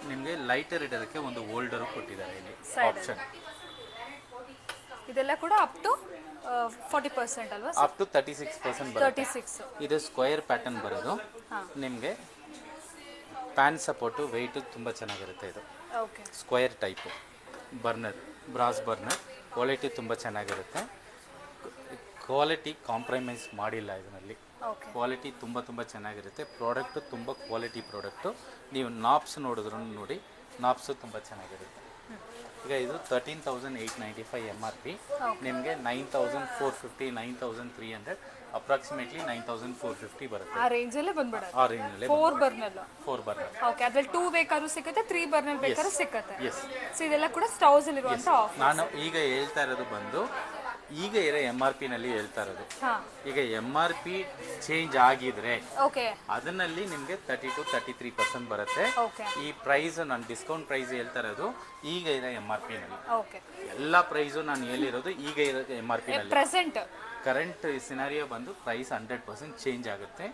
ನಿಮಗೆ ಲೈಟರ್ ಇಡೋದಕ್ಕೆ ಒಂದು ಹೋಲ್ಡರ್ ಕೊಟ್ಟಿದ್ದಾರೆ ಇಲ್ಲಿ ಆಪ್ಷನ್. ಇದೆಲ್ಲ ಕೂಡ ಅಪ್ ಟು 40% ಅಲ್ವಾ? ಅಪ್ ಟು 36% ಬರುತ್ತೆ. 36. ಇದು ಸ್ಕ್ವೇರ್ ಪ್ಯಾಟರ್ನ್ ಬರೋದು. ನಿಮಗೆ ಪ್ಯಾನ್ ಸಪೋರ್ಟು ವೆಯ್ಟು ತುಂಬ ಚೆನ್ನಾಗಿರುತ್ತೆ. ಇದು square type burner, brass burner. Quality ತುಂಬ ಚೆನ್ನಾಗಿರುತ್ತೆ. ಕ್ವಾಲಿಟಿ ಕಾಂಪ್ರಮೈಸ್ ಮಾಡಿಲ್ಲ ಇದರಲ್ಲಿ. ಕ್ವಾಲಿಟಿ ತುಂಬ ಚೆನ್ನಾಗಿರುತ್ತೆ. ಪ್ರಾಡಕ್ಟು ತುಂಬ ಕ್ವಾಲಿಟಿ ಪ್ರಾಡಕ್ಟು. ನೀವು ನಾಪ್ಸ್ ನೋಡಿದ್ರು ನೋಡಿ, ನಾಪ್ಸು ತುಂಬ ಚೆನ್ನಾಗಿರುತ್ತೆ. ಈಗ ಇದು 13,895 MRP. ನಿಮಗೆ 9,450, 9,300, ಅಪ್ರಾಕ್ಸಿಮೇಟ್ಲಿ 9,450 ಬರುತ್ತೆ. ಆ ರೇಂಜಲ್ಲೇ ಬಂದ್ಬಿಡುತ್ತೆ. ಆ ರೇಂಜಲ್ಲೇ 4 ಬರ್ನರ್. ಓಕೆ. ಅದ್ರಲ್ಲಿ 2 ಬೇಕಾದ್ರೂ ಸಿಗುತ್ತೆ, 3 ಬರ್ನರ್ ಬೇಕಾದ್ರೂ ಸಿಗುತ್ತೆ. ಸೊ ಇದೆಲ್ಲ ಕೂಡ ಸ್ಟವ್ಸ್ ಅಲ್ಲಿ ಇರುವಂತ ಆಫರ್. ನಾನು ಈಗ ಹೇಳ್ತಾ ಇರೋದು ಬಂದು ಈಗ ಇರೋ MRPನಲ್ಲಿ ಹೇಳ್ತಾ ಇರೋದು. ಈಗ MRP ಚೇಂಜ್ ಆಗಿದ್ರೆ ಅದನ್ನಲ್ಲಿ ನಿಮಗೆ 30 to 33% ಬರುತ್ತೆ. ಈ ಪ್ರೈಸ್ ನಾನು ಡಿಸ್ಕೌಂಟ್ ಪ್ರೈಸ್ ಹೇಳ್ತಾ ಇರೋದು ಈಗ ಇರೋ MRPನಲ್ಲಿ. ಎಲ್ಲ ಪ್ರೈಸು ನಾನು ಹೇಳಿರೋದು ಈಗ ಇರೋ MRPನಲ್ಲಿ. ಪ್ರೆಸೆಂಟ್ ಕರೆಂಟ್ ಸಿನಾರಿಯೋ ಬಂದು ಪ್ರೈಸ್ 100% ಚೇಂಜ್ ಆಗುತ್ತೆ.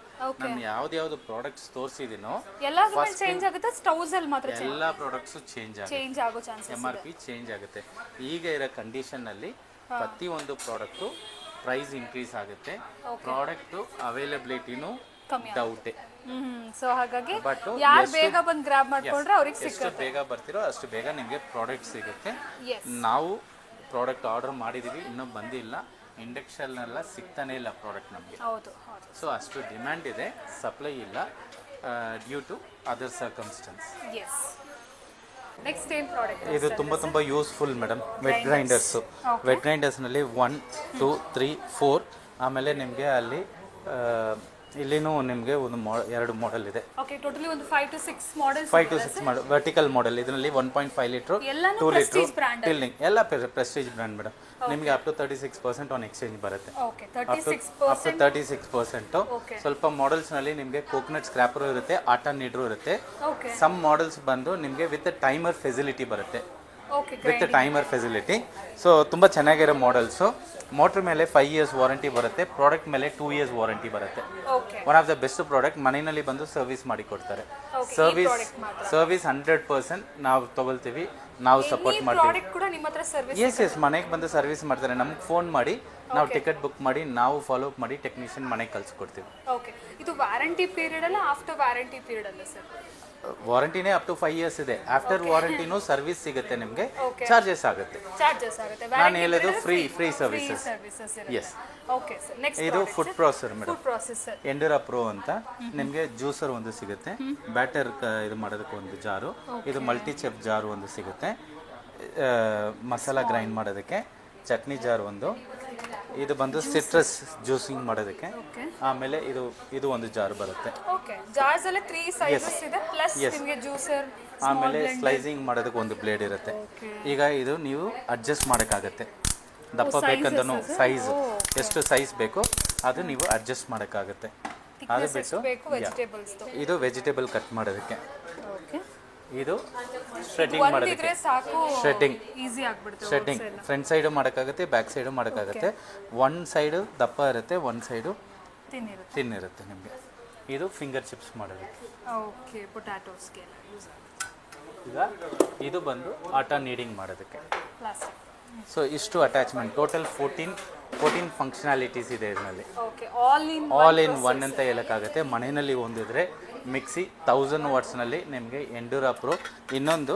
ನಾನು ಯಾವ್ದು ಪ್ರಾಡಕ್ಟ್ಸ್ ತೋರಿಸಿದೀನೋ ಎಲ್ಲ ಚೇಂಜ್ ಆಗುತ್ತೆ. ಸ್ಟವ್ಸ್ ಅಲ್ಲಿ ಮಾತ್ರ ಎಲ್ಲ ಪ್ರಾಡಕ್ಟ್ಸ್ ಚೇಂಜ್ ಆಗೋ ಚಾನ್ಸಸ್. MRP ಚೇಂಜ್ ಆಗುತ್ತೆ. ಈಗ ಇರೋ ಕಂಡೀಷನ್ನಲ್ಲಿ ಪ್ರತಿಯೊಂದು ಪ್ರಾಡಕ್ಟು ಪ್ರೈಸ್ ಇನ್ಕ್ರೀಸ್ ಆಗುತ್ತೆ. ಪ್ರಾಡಕ್ಟು ಅವೈಲಬಿಲಿಟಿನೂ ಡೌಟೇ. ಸೊ ಹಾಗಾಗಿ ಯಾರು ಬೇಗ ಬಂದು ಗ್ರಾಬ್ ಮಾಡ್ಕೊಂಡ್ರೆ ಅವ್ರಿಗೆ ಸಿಗುತ್ತೆ. ಎಷ್ಟು ಬೇಗ ಬರ್ತಿರೋ ಅಷ್ಟು ಬೇಗ ನಿಮಗೆ ಪ್ರಾಡಕ್ಟ್ ಸಿಗುತ್ತೆ. ನಾವು ಪ್ರಾಡಕ್ಟ್ ಆರ್ಡರ್ ಮಾಡಿದ್ದೀವಿ, ಇನ್ನೂ ಬಂದಿಲ್ಲ. ಇಂಡಕ್ಷನ್ನೆಲ್ಲ ಸಿಗ್ತಾನೆ ಇಲ್ಲ ಪ್ರಾಡಕ್ಟ್ ನಮಗೆ. ಸೊ ಅಷ್ಟು ಡಿಮ್ಯಾಂಡ್ ಇದೆ, ಸಪ್ಲೈ ಇಲ್ಲ due to other circumstances. Next ಏನ್ ಪ್ರಾಡಕ್ಟ್? ಇದು ತುಂಬ useful madam. Wet grinders. Wet ಗ್ರೈಂಡರ್ಸ್ನಲ್ಲಿ 1, 2, 3, 4 ಆಮೇಲೆ ನಿಮಗೆ ಅಲ್ಲಿ ಇಲ್ಲಿನೂ ನಿಮಗೆ ಒಂದು 2 ಮಾಡೆಲ್ ಇದೆ. ಓಕೆ. ಟೋಟಲಿ ಒಂದು 5 to 6 models. 5 to 6 model vertical model. ಇದರಲ್ಲಿ 1.5 ಲೀಟರ್, 2 ಲೀಟರ್ ಟಿಲ್ಲಿಂಗ್ ಎಲ್ಲ ಪ್ರೆಸ್ಟೀಜ್ ಬ್ರ್ಯಾಂಡ್ ಮೇಡಮ್. ನಿಮಗೆ ಅಪ್ ಟು 36% ಆನ್ ಎಕ್ಸ್ಚೇಂಜ್ ಬರುತ್ತೆ. ಓಕೆ. Up to 36%. ಸ್ವಲ್ಪ ಮಾಡೆಲ್ಸ್ನಲ್ಲಿ ನಿಮಗೆ ಕೋಕೋನಟ್ ಸ್ಕ್ರಾಪರ್ ಇರುತ್ತೆ, ಆಟಾ ನೀಡ್ರು ಇರುತ್ತೆ. ಸಮ್ ಮಾಡೆಲ್ಸ್ ಬಂದು ನಿಮಗೆ ವಿತ್ ಟೈಮರ್ ಫೆಸಿಲಿಟಿ ಬರುತ್ತೆ. With timer facility. ಸೊ ತುಂಬ ಚೆನ್ನಾಗಿರೋ ಮಾಡೆಲ್ಸು. ಮೋಟ್ರ್ ಮೇಲೆ 5 years ವಾರಂಟಿ ಬರುತ್ತೆ. ಪ್ರಾಡಕ್ಟ್ ಮೇಲೆ 2 years ವಾರಂಟಿ ಬರುತ್ತೆ. One of the best product. ಮನೆಯಲ್ಲಿ ಬಂದು ಸರ್ವಿಸ್ ಮಾಡಿ ಕೊಡ್ತಾರೆ. ಸರ್ವಿಸ್ 100% ನಾವು ತಗೊಳ್ತೀವಿ. ನಾವು ಸಪೋರ್ಟ್ ಮಾಡ್ತೀವಿ. ಪ್ರಾಡಕ್ಟ್ ಕೂಡ ನಿಮ್ಮ ಹತ್ರ ಸರ್ವಿಸ್ ಎಸ್ ಮನೆಗೆ ಬಂದು ಸರ್ವಿಸ್ ಮಾಡ್ತಾರೆ. ನಮ್ಗೆ ಫೋನ್ ಮಾಡಿ ನಾವು ಟಿಕೆಟ್ ಬುಕ್ ಮಾಡಿ ನಾವು ಫಾಲೋ ಅಪ್ ಮಾಡಿ ಟೆಕ್ನಿಷಿಯನ್ ಮನೆಗೆ ಕಳ್ಸಿಕೊಡ್ತೀವಿ. ಓಕೆ, ಇದು ವಾರಂಟಿ ಪೀರಿಯಡ್ ಅಲ್ಲ ಆಫ್ಟರ್ ವಾರಂಟಿ ಪೀರಿಯಡ್ ಅಲ್ಲ ಸರ್? ವಾರಂಟಿನೇ ಅಪ್ ಟು 5 years ಇದೆ. ಆಫ್ಟರ್ ವಾರಂಟಿನೂ ಸರ್ವಿಸ್ ಸಿಗುತ್ತೆ ನಿಮಗೆ, ಚಾರ್ಜಸ್ ಆಗುತ್ತೆ. ನಾನು ಹೇಳೋದು free services. Yes. Okay sir, next ಇದು food processor madam, food processor Endura pro ಅಂತ. ನಿಮಗೆ ಜ್ಯೂಸರ್ ಒಂದು ಸಿಗುತ್ತೆ, ಬ್ಯಾಟರ್ ಇದು ಮಾಡೋದಕ್ಕೆ ಒಂದು ಜಾರು, ಇದು ಮಲ್ಟಿ ಚೆಫ್ ಜಾರು ಒಂದು ಸಿಗುತ್ತೆ, ಮಸಾಲ ಗ್ರೈಂಡ್ ಮಾಡೋದಕ್ಕೆ ಚಟ್ನಿ ಜಾರ್ ಒಂದು, ಇದು ಬಂದು ಸಿಟ್ರಸ್ ಜ್ಯೂಸಿಂಗ್ ಮಾಡೋದಕ್ಕೆ. ಆಮೇಲೆ ಇದು ಒಂದು ಜಾರ್ ಬರುತ್ತೆ. ಓಕೆ, ಜಾರ್ಸ್ ಅಲ್ಲಿ 3 ಸೈಜಸ್ ಇದೆ, ಪ್ಲಸ್ ನಿಮಗೆ ಜ್ಯೂಸರ್. ಆಮೇಲೆ ಸ್ಲೈಸಿಂಗ್ ಮಾಡೋದಕ್ಕೆ ಒಂದು ಬ್ಲೇಡ್ ಇರುತ್ತೆ. ಈಗ ಇದು ನೀವು ಅಡ್ಜಸ್ಟ್ ಮಾಡೋಕ್ಕಾಗತ್ತೆ, ದಪ್ಪ ಬೇಕಂದ್ರೂ ಸೈಜ್ ಎಷ್ಟು ಸೈಜ್ ಬೇಕೋ ಅದು ನೀವು ಅಡ್ಜಸ್ಟ್ ಮಾಡೋಕ್ಕಾಗತ್ತೆ. ಅದು ಬಿಟ್ಟು ಇದು ವೆಜಿಟೇಬಲ್ ಕಟ್ ಮಾಡೋದಕ್ಕೆ, ಇದು ಶ್ರೆಡ್ಡಿಂಗ್ ಮಾಡೋದಕ್ಕೆ. ಶ್ರೆಡ್ಡಿಂಗ್ ಫ್ರಂಟ್ ಸೈಡು ಮಾಡೋಕ್ಕಾಗುತ್ತೆ, ಬ್ಯಾಕ್ ಸೈಡು ಮಾಡೋಕ್ಕಾಗುತ್ತೆ. ಒಂದು ಸೈಡು ದಪ್ಪ ಇರುತ್ತೆ, ಒಂದು ಸೈಡು ತಿನ್ ಇರುತ್ತೆ ನಿಮಗೆ. ಇದು ಫಿಂಗರ್ ಚಿಪ್ಸ್ ಮಾಡೋದಕ್ಕೆ. ಓಕೆ, ಪೊಟ್ಯಾಟೋಸ್ಗೆ. ಈಗ ಇದು ಬಂದು ಆಟ ನೀಡಿಂಗ್ ಮಾಡೋದಕ್ಕೆ. ಸೊ ಇಷ್ಟು ಅಟ್ಯಾಚ್ಮೆಂಟ್, ಟೋಟಲ್ 14 ಫಂಕ್ಷನಾಲಿಟೀಸ್ ಇದೆ ಇದರಲ್ಲಿ. ಆಲ್ ಇನ್ ಒನ್ ಅಂತ ಹೇಳೋಕ್ಕಾಗುತ್ತೆ. ಮನೆಯಲ್ಲಿ ಒಂದಿದ್ರೆ ಮಿಕ್ಸಿ 1000 ವಾಟ್ಸ್ನಲ್ಲಿ ನಿಮಗೆ ಎಂಡುರಾ ಪ್ರೋ. ಇನ್ನೊಂದು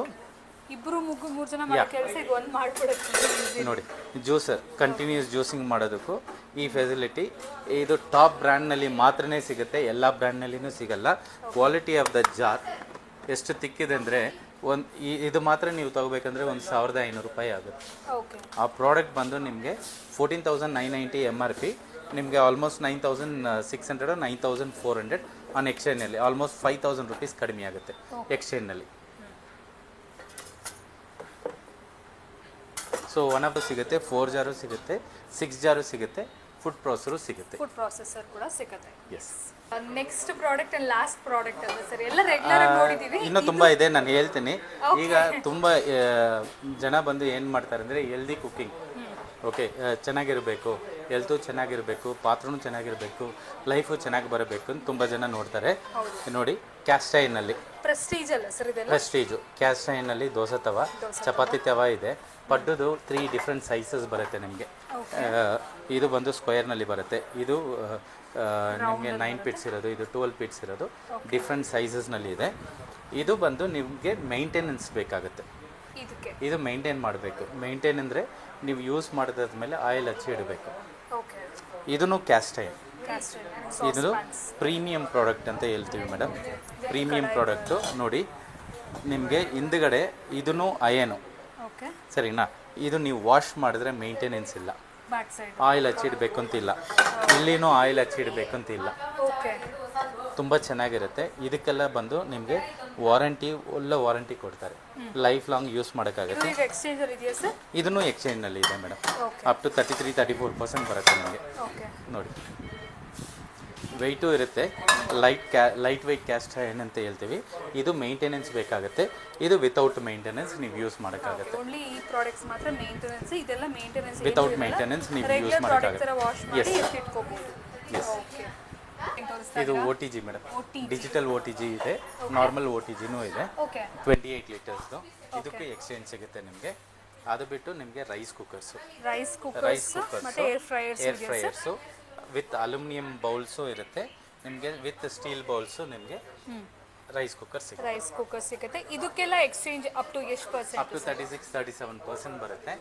ನೋಡಿ, ಜ್ಯೂಸರ್ ಕಂಟಿನ್ಯೂಸ್ ಜ್ಯೂಸಿಂಗ್ ಮಾಡೋದಕ್ಕೂ ಈ ಫೆಸಿಲಿಟಿ. ಇದು ಟಾಪ್ ಬ್ರ್ಯಾಂಡ್ನಲ್ಲಿ ಮಾತ್ರನೇ ಸಿಗುತ್ತೆ, ಎಲ್ಲ ಬ್ರ್ಯಾಂಡ್ನಲ್ಲಿನೂ ಸಿಗಲ್ಲ. ಕ್ವಾಲಿಟಿ ಆಫ್ ದ ಜಾರ್ ಎಷ್ಟು ತಿಕ್ಕಿದೆ ಅಂದರೆ ಇದು ಮಾತ್ರ ನೀವು ತಗೋಬೇಕಂದ್ರೆ 1500 ರೂಪಾಯಿ ಆಗುತ್ತೆ. ಆ ಪ್ರಾಡಕ್ಟ್ ಬಂದು ನಿಮಗೆ 14,990 MRP, ನಿಮಗೆ ಆಲ್ಮೋಸ್ಟ್ 9,600 9,400 ಆನ್ ಎಕ್ಸ್ಚೇಂಜ್ನಲ್ಲಿ ಆಲ್ಮೋಸ್ಟ್ 5,000 ರೂಪೀಸ್ ಕಡಿಮೆ ಆಗುತ್ತೆ ಎಕ್ಸ್ಚೇಂಜ್ನಲ್ಲಿ. ಸೊ 1 ಆಫ್ ಸಿಗುತ್ತೆ, 4 ಜಾರು ಸಿಗುತ್ತೆ, 6 ಜಾರು ಸಿಗುತ್ತೆ, ಫುಡ್ ಪ್ರೊಸೆಸರು ಸಿಗುತ್ತೆ. ಫುಡ್ ಪ್ರೊಸೆಸರ್ ಕೂಡ ಸಿಗುತ್ತೆ. Yes. Next product and last product ಅಲ್ಲ ಸರ್? ಎಲ್ಲ ರೆಗ್ಯುಲರ್ ಆಗಿ ನೋಡಿದೀವಿ, ಇನ್ನೂ ತುಂಬ ಇದೆ, ನಾನು ಹೇಳ್ತೀನಿ. ಈಗ ತುಂಬ ಜನ ಬಂದು ಏನು ಮಾಡ್ತಾರೆ ಅಂದರೆ ಹೆಲ್ದಿ ಕುಕ್ಕಿಂಗ್, ಓಕೆ, ಚೆನ್ನಾಗಿರಬೇಕು, ಹೆಲ್ತು ಚೆನ್ನಾಗಿರಬೇಕು, ಪಾತ್ರನೂ ಚೆನ್ನಾಗಿರಬೇಕು, ಲೈಫು ಚೆನ್ನಾಗಿ ಬರಬೇಕು ಅಂತ ತುಂಬ ಜನ ನೋಡ್ತಾರೆ. ನೋಡಿ, ಕ್ಯಾಸ್ಟ್ ಐನಲ್ಲಿ ಪ್ರೆಸ್ಟೀಜ್ ಅಲ್ಲ ಸರ್ ಇದೆಲ್ಲ? ಪ್ರೆಸ್ಟೀಜು ಕ್ಯಾಸ್ಟ್ ಐನಲ್ಲಿ ದೋಸೆ ತವ, ಚಪಾತಿ ತವ ಇದೆ. ಪಡ್ಡುದು 3 ಡಿಫ್ರೆಂಟ್ ಸೈಜಸ್ ಬರುತ್ತೆ ನಿಮಗೆ. ಇದು ಬಂದು ಸ್ಕ್ವೇರ್ನಲ್ಲಿ ಬರುತ್ತೆ. ಇದು ನಿಮಗೆ 9 ಪಿಟ್ಸ್ ಇರೋದು, ಇದು 12 ಪಿಟ್ಸ್ ಇರೋದು, ಡಿಫ್ರೆಂಟ್ ಸೈಜಸ್ನಲ್ಲಿ ಇದೆ. ಇದು ಬಂದು ನಿಮಗೆ ಮೇಂಟೆನೆನ್ಸ್ ಬೇಕಾಗುತ್ತೆ. ಇದು ಮೇಂಟೈನ್ ಮಾಡಬೇಕು. ಮೇಂಟೈನ್ ಅಂದರೆ ನೀವು ಯೂಸ್ ಮಾಡಿದಾದ್ಮೇಲೆ ಆಯಿಲ್ ಹಚ್ಚಿ ಇಡಬೇಕು. ಇದೂ ಕ್ಯಾಸ್ಟ್ ಐರನ್. ಇದು ಪ್ರೀಮಿಯಂ ಪ್ರಾಡಕ್ಟ್ ಅಂತ ಹೇಳ್ತೀವಿ ಮೇಡಮ್. ಪ್ರೀಮಿಯಂ ಪ್ರಾಡಕ್ಟು ನೋಡಿ, ನಿಮಗೆ ಹಿಂದ್ಗಡೆ ಇದೂ ಅಯನು, ಸರಿನಾ? ಇದು ನೀವು ವಾಶ್ ಮಾಡಿದ್ರೆ ಮೇಂಟೆನೆನ್ಸ್ ಇಲ್ಲ, ಆಯಿಲ್ ಹಚ್ಚಿಡಬೇಕು ಅಂತಿಲ್ಲ, ಇಲ್ಲಿನೂ ಆಯಿಲ್ ಹಚ್ಚಿಡಬೇಕು ಅಂತಿಲ್ಲ. ತುಂಬ ಚೆನ್ನಾಗಿರುತ್ತೆ. ಇದಕ್ಕೆಲ್ಲ ಬಂದು ನಿಮಗೆ ವಾರಂಟಿ, ಒಳ್ಳೆ ವಾರಂಟಿ ಕೊಡ್ತಾರೆ, ಲೈಫ್ ಲಾಂಗ್ ಯೂಸ್ ಮಾಡೋಕ್ಕಾಗುತ್ತೆ. ಇದನ್ನು ಎಕ್ಸ್ಚೇಂಜ್ನಲ್ಲಿ ಇದೆ ಮೇಡಮ್, ಅಪ್ ಟು 33-34% ಬರುತ್ತೆ ನಿಮಗೆ. ನೋಡಿ, ವೆಯ್ಟು ಇರುತ್ತೆ, ಲೈಟ್ ವೆಯ್ಟ್ ಕ್ಯಾಸ್ಟ್ ಐರನ್ ಅಂತ ಹೇಳ್ತೀವಿ. ಇದು ಮೇಂಟೆನೆನ್ಸ್ ಬೇಕಾಗುತ್ತೆ, ಇದು ವಿತೌಟ್ ಮೇಂಟೆನೆನ್ಸ್ ನೀವು ಯೂಸ್ ಮಾಡೋಕ್ಕಾಗುತ್ತೆ. ವಿತೌಟ್ ಮೇಂಟೆನೆನ್ಸ್ ನೀವು ಯೂಸ್ ಮಾಡೋಕ್ಕಾಗುತ್ತೆ. ಎಸ್. ಇದು OTG ಮೇಡಮ್, ಡಿಜಿಟಲ್ OTG ಇದೆ, ನಾರ್ಮಲ್ OTGನೂ ಇದೆ. 28 ಲೀಟರ್ಸ್ದು. ಇದಕ್ಕೆ ಎಕ್ಸ್ಚೇಂಜ್ ಸಿಗುತ್ತೆ ನಿಮಗೆ. ಅದು ಬಿಟ್ಟು ನಿಮಗೆ rice cookers, air fryers with aluminium bowls ಇರುತ್ತೆ ನಿಮಗೆ, ವಿತ್ ಸ್ಟೀಲ್ ಬೌಲ್ಸು ನಿಮಗೆ ರೈಸ್ ಕುಕ್ಕರ್ ಸಿಗುತ್ತೆ. ಇದಕ್ಕೆಲ್ಲ ಎಕ್ಸ್ಚೇಂಜ್ ಅಪ್ ಟು ಎಷ್ಟು ಪರ್ಸೆಂಟ್? ಅಪ್ ಟು 36-37% ಬರುತ್ತೆ.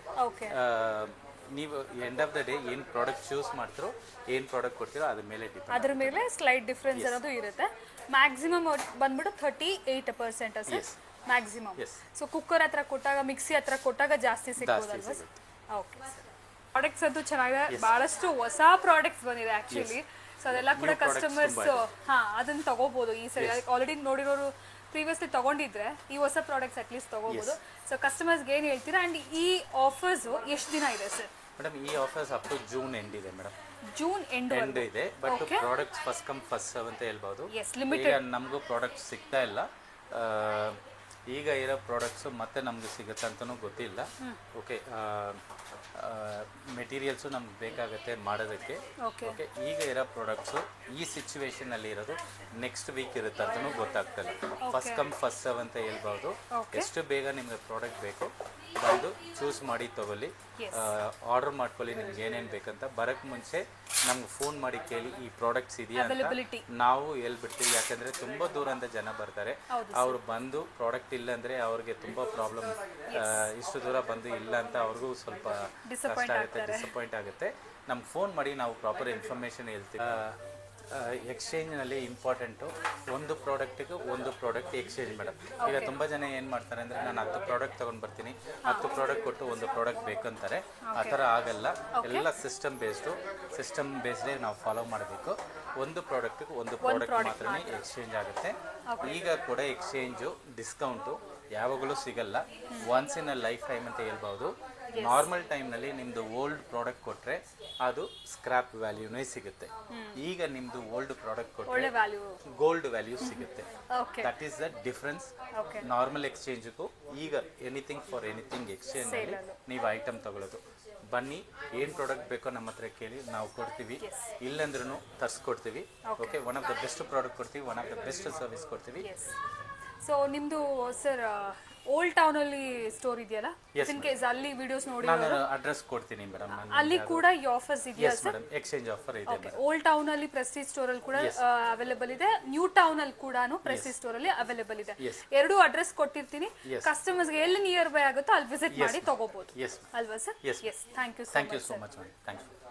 ನೀವು ಎಂಡ್ ಆಫ್ ದ ಡೇ ಏನು ಪ್ರಾಡಕ್ಟ್ ಚೂಸ್ ಮಾಡ್ತೀರೋ, ಏನು ಪ್ರಾಡಕ್ಟ್ ಕೊಡ್ತೀರೋ ಅದ್ರ ಮೇಲೆ ಡಿಪೆಂಡ್. ಅದ್ರ ಮೇಲೆ ಸ್ಲೈಟ್ ಡಿಫ್ರೆನ್ಸ್ ಅನ್ನೋದು ಇರುತ್ತೆ. ಮ್ಯಾಕ್ಸಿಮಮ್ ಬಂದ್ಬಿಟ್ಟು 38% ಸರ್, ಮ್ಯಾಕ್ಸಿಮಮ್. ಸೊ ಕುಕ್ಕರ್ ಹತ್ರ ಕೊಟ್ಟಾಗ, ಮಿಕ್ಸಿ ಹತ್ರ ಕೊಟ್ಟಾಗ ಜಾಸ್ತಿ ಸಿಗೋದಲ್ವಾ? ಓಕೆ, ಪ್ರಾಡಕ್ಟ್ಸ್ ಅಂತೂ ಚೆನ್ನಾಗಿದೆ, ಬಹಳಷ್ಟು ಹೊಸ ಪ್ರಾಡಕ್ಟ್ಸ್ ಬಂದಿದೆ ಆ್ಯಕ್ಚುಲಿ. ಸೊ ಅದೆಲ್ಲ ಕೂಡ ಕಸ್ಟಮರ್ಸ್ ಅದನ್ನ ತಗೋಬಹುದು ಈ ಸರಿ. ಆಲ್ರೆಡಿ ನೋಡಿರೋರು ಪ್ರೀವಿಯಸ್ಲಿ ತಗೊಂಡಿದ್ರೆ ಈ ಹೊಸ ಪ್ರಾಡಕ್ಟ್ಸ್ ಅಟ್ಲೀಸ್ಟ್ ತಗೋಬಹುದು. ಸೊ ಕಸ್ಟಮರ್ಸ್ಗೆ ಏನು ಹೇಳ್ತೀರಾ? ಆ್ಯಂಡ್ ಈ ಆಫರ್ಸ್ ಎಷ್ಟು ದಿನ ಇದೆ ಸರ್? ಮೇಡಮ್, ಈ offers up to June end ಇದೆ ಮೇಡಮ್. ಜೂನ್ ಎಂಡ್ ಇದೆ. But products first come first serve ಅಂತ ಹೇಳ್ಬೋದು. ಈಗ ನಮಗೂ ಪ್ರಾಡಕ್ಟ್ಸ್ ಸಿಗ್ತಾ ಇಲ್ಲ, ಈಗ ಇರೋ ಪ್ರಾಡಕ್ಟ್ಸು ಮತ್ತೆ ನಮ್ಗೆ ಸಿಗುತ್ತೆ ಅಂತಲೂ ಗೊತ್ತಿಲ್ಲ. ಓಕೆ, ಮೆಟೀರಿಯಲ್ಸು ನಮ್ಗೆ ಬೇಕಾಗುತ್ತೆ ಮಾಡೋದಕ್ಕೆ. ಓಕೆ, ಈಗ ಇರೋ ಪ್ರಾಡಕ್ಟ್ಸು ಈ ಸಿಚುವೇಶನಲ್ಲಿ ಇರೋದು ನೆಕ್ಸ್ಟ್ ವೀಕ್ ಇರುತ್ತೆ ಅಂತಲೂ ಗೊತ್ತಾಗ್ತಲ್ಲ. ಫಸ್ಟ್ ಕಮ್ ಫಸ್ಟ್ ಸರ್ವ್ ಅಂತ ಹೇಳ್ಬೋದು. ಎಷ್ಟು ಬೇಗ ನಿಮಗೆ ಪ್ರಾಡಕ್ಟ್ ಬೇಕು ಬಂದು ಚೂಸ್ ಮಾಡಿ ತೊಗೊಳ್ಳಿ, ಆರ್ಡರ್ ಮಾಡ್ಕೊಳ್ಳಿ. ನಿಮ್ಗೆ ಏನೇನು ಬೇಕಂತ ಬರೋಕ್ಕೆ ಮುಂಚೆ ನಮ್ಗೆ ಫೋನ್ ಮಾಡಿ ಕೇಳಿ ಈ ಪ್ರಾಡಕ್ಟ್ಸ್ ಇದೆಯಾ ಅಂತ ನಾವು ಹೇಳ್ಬಿಡ್ತೀವಿ. ಯಾಕಂದರೆ ತುಂಬ ದೂರದಿಂದ ಜನ ಬರ್ತಾರೆ, ಅವರು ಬಂದು ಪ್ರಾಡಕ್ಟ್ ಇಲ್ಲ ಅಂದರೆ ಅವ್ರಿಗೆ ತುಂಬ ಪ್ರಾಬ್ಲಮ್. ಇಷ್ಟು ದೂರ ಬಂದು ಇಲ್ಲ ಅಂತ ಅವ್ರಿಗೂ ಸ್ವಲ್ಪ ಕಷ್ಟ ಆಗುತ್ತೆ, ಡಿಸಪಾಯಿಂಟ್ ಆಗುತ್ತೆ. ನಮ್ಗೆ ಫೋನ್ ಮಾಡಿ ನಾವು ಪ್ರಾಪರ್ ಇನ್ಫಾರ್ಮೇಷನ್ ಹೇಳ್ತೀವಿ. ಎಕ್ಸ್ಚೇಂಜ್ನಲ್ಲಿ ಇಂಪಾರ್ಟೆಂಟು, ಒಂದು ಪ್ರಾಡಕ್ಟಿಗೆ ಒಂದು ಪ್ರಾಡಕ್ಟ್ ಎಕ್ಸ್ಚೇಂಜ್ ಮೇಡಮ್. ಈಗ ತುಂಬ ಜನ ಏನು ಮಾಡ್ತಾರೆ ಅಂದರೆ ನಾನು 10 ಪ್ರಾಡಕ್ಟ್ ತೊಗೊಂಡು ಬರ್ತೀನಿ, 10 ಪ್ರಾಡಕ್ಟ್ ಕೊಟ್ಟು ಒಂದು ಪ್ರಾಡಕ್ಟ್ ಬೇಕಂತಾರೆ. ಆ ಥರ ಆಗಲ್ಲ. ಎಲ್ಲ ಸಿಸ್ಟಮ್ ಬೇಸ್ಡೇ ನಾವು ಫಾಲೋ ಮಾಡಬೇಕು. ಒಂದು ಪ್ರಾಡಕ್ಟಿಗೆ ಒಂದು ಪ್ರಾಡಕ್ಟ್ ಮಾತ್ರ ಎಕ್ಸ್ಚೇಂಜ್ ಆಗುತ್ತೆ. ಈಗ ಕೂಡ ಎಕ್ಸ್ಚೇಂಜು ಡಿಸ್ಕೌಂಟು ಯಾವಾಗಲೂ ಸಿಗಲ್ಲ, once in a life time ಅಂತ ಹೇಳ್ಬೋದು. ನಾರ್ಮಲ್ ಟೈಮ್ನಲ್ಲಿ ನಿಮ್ಮದು ಓಲ್ಡ್ ಪ್ರಾಡಕ್ಟ್ ಕೊಟ್ಟರೆ ಅದು ಸ್ಕ್ರಾಪ್ ವ್ಯಾಲ್ಯೂನೇ ಸಿಗುತ್ತೆ. ಈಗ ನಿಮ್ಮದು ಓಲ್ಡ್ ಪ್ರಾಡಕ್ಟ್ ಕೊಟ್ಟರೆ ಗೋಲ್ಡ್ ವ್ಯಾಲ್ಯೂ ಸಿಗುತ್ತೆ. That is the difference normal ಎಕ್ಸ್ಚೇಂಜ್ಗೂ. ಈಗ ಎನಿಥಿಂಗ್ ಫಾರ್ ಎನಿಥಿಂಗ್ ಎಕ್ಸ್ಚೇಂಜಲ್ಲಿ ನೀವು ಐಟಮ್ ತಗೊಳ್ಳೋದು. ಬನ್ನಿ, ಏನು ಪ್ರಾಡಕ್ಟ್ ಬೇಕೋ ನಮ್ಮ ಹತ್ರ ಕೇಳಿ, ನಾವು ಕೊಡ್ತೀವಿ. ಇಲ್ಲಂದ್ರೂ ತರಿಸ್ಕೊಡ್ತೀವಿ. Okay, one of the best product ಕೊಡ್ತೀವಿ, one of the best service ಕೊಡ್ತೀವಿ. ಸೊ ನಿಮ್ಮದು ಸರ್ ಓಲ್ಡ್ ಟೌನ್ ಅಲ್ಲಿ ಸ್ಟೋರ್ ಇದೆಯಲ್ಲ, ಇನ್ ಕೇಸ್ ಅಲ್ಲಿ ವಿಡಿಯೋಸ್ ನೋಡಿ ನಾನು ಅಡ್ರೆಸ್ ಕೊಡ್ತೀನಿ ಮೇಡಮ್. ಅಲ್ಲಿ ಕೂಡ ಈ ಆಫರ್ಸ್ ಇದೆಯಾ ಸರ್? ಎಕ್ಸ್ಚೇಂಜ್ ಆಫರ್ ಇದೆ. ಓಲ್ಡ್ ಟೌನ್ ಅಲ್ಲಿ ಪ್ರೆಸ್ಟೀಜ್ ಸ್ಟೋರ್ ಅಲ್ಲಿ ಕೂಡ ಅವೈಲೇಬಲ್ ಇದೆ, ನ್ಯೂ ಟೌನ್ ಅಲ್ಲಿ ಕೂಡ ಪ್ರೆಸ್ಟೀಜ್ ಸ್ಟೋರ್ ಅಲ್ಲಿ ಅವೈಲೇಬಲ್ ಇದೆ. ಎರಡು ಅಡ್ರೆಸ್ ಕೊಟ್ಟಿರ್ತೀನಿ, ಕಸ್ಟಮರ್ಸ್ ಗೆ ಎಲ್ಲಿ ನಿಯರ್ ಬೈ ಆಗುತ್ತೋ ಅಲ್ಲಿ ವಿಸಿಟ್ ಮಾಡಿ ತಗೋಬಹುದು ಅಲ್ವಾ sir? Yes, thank you so much. Thank you.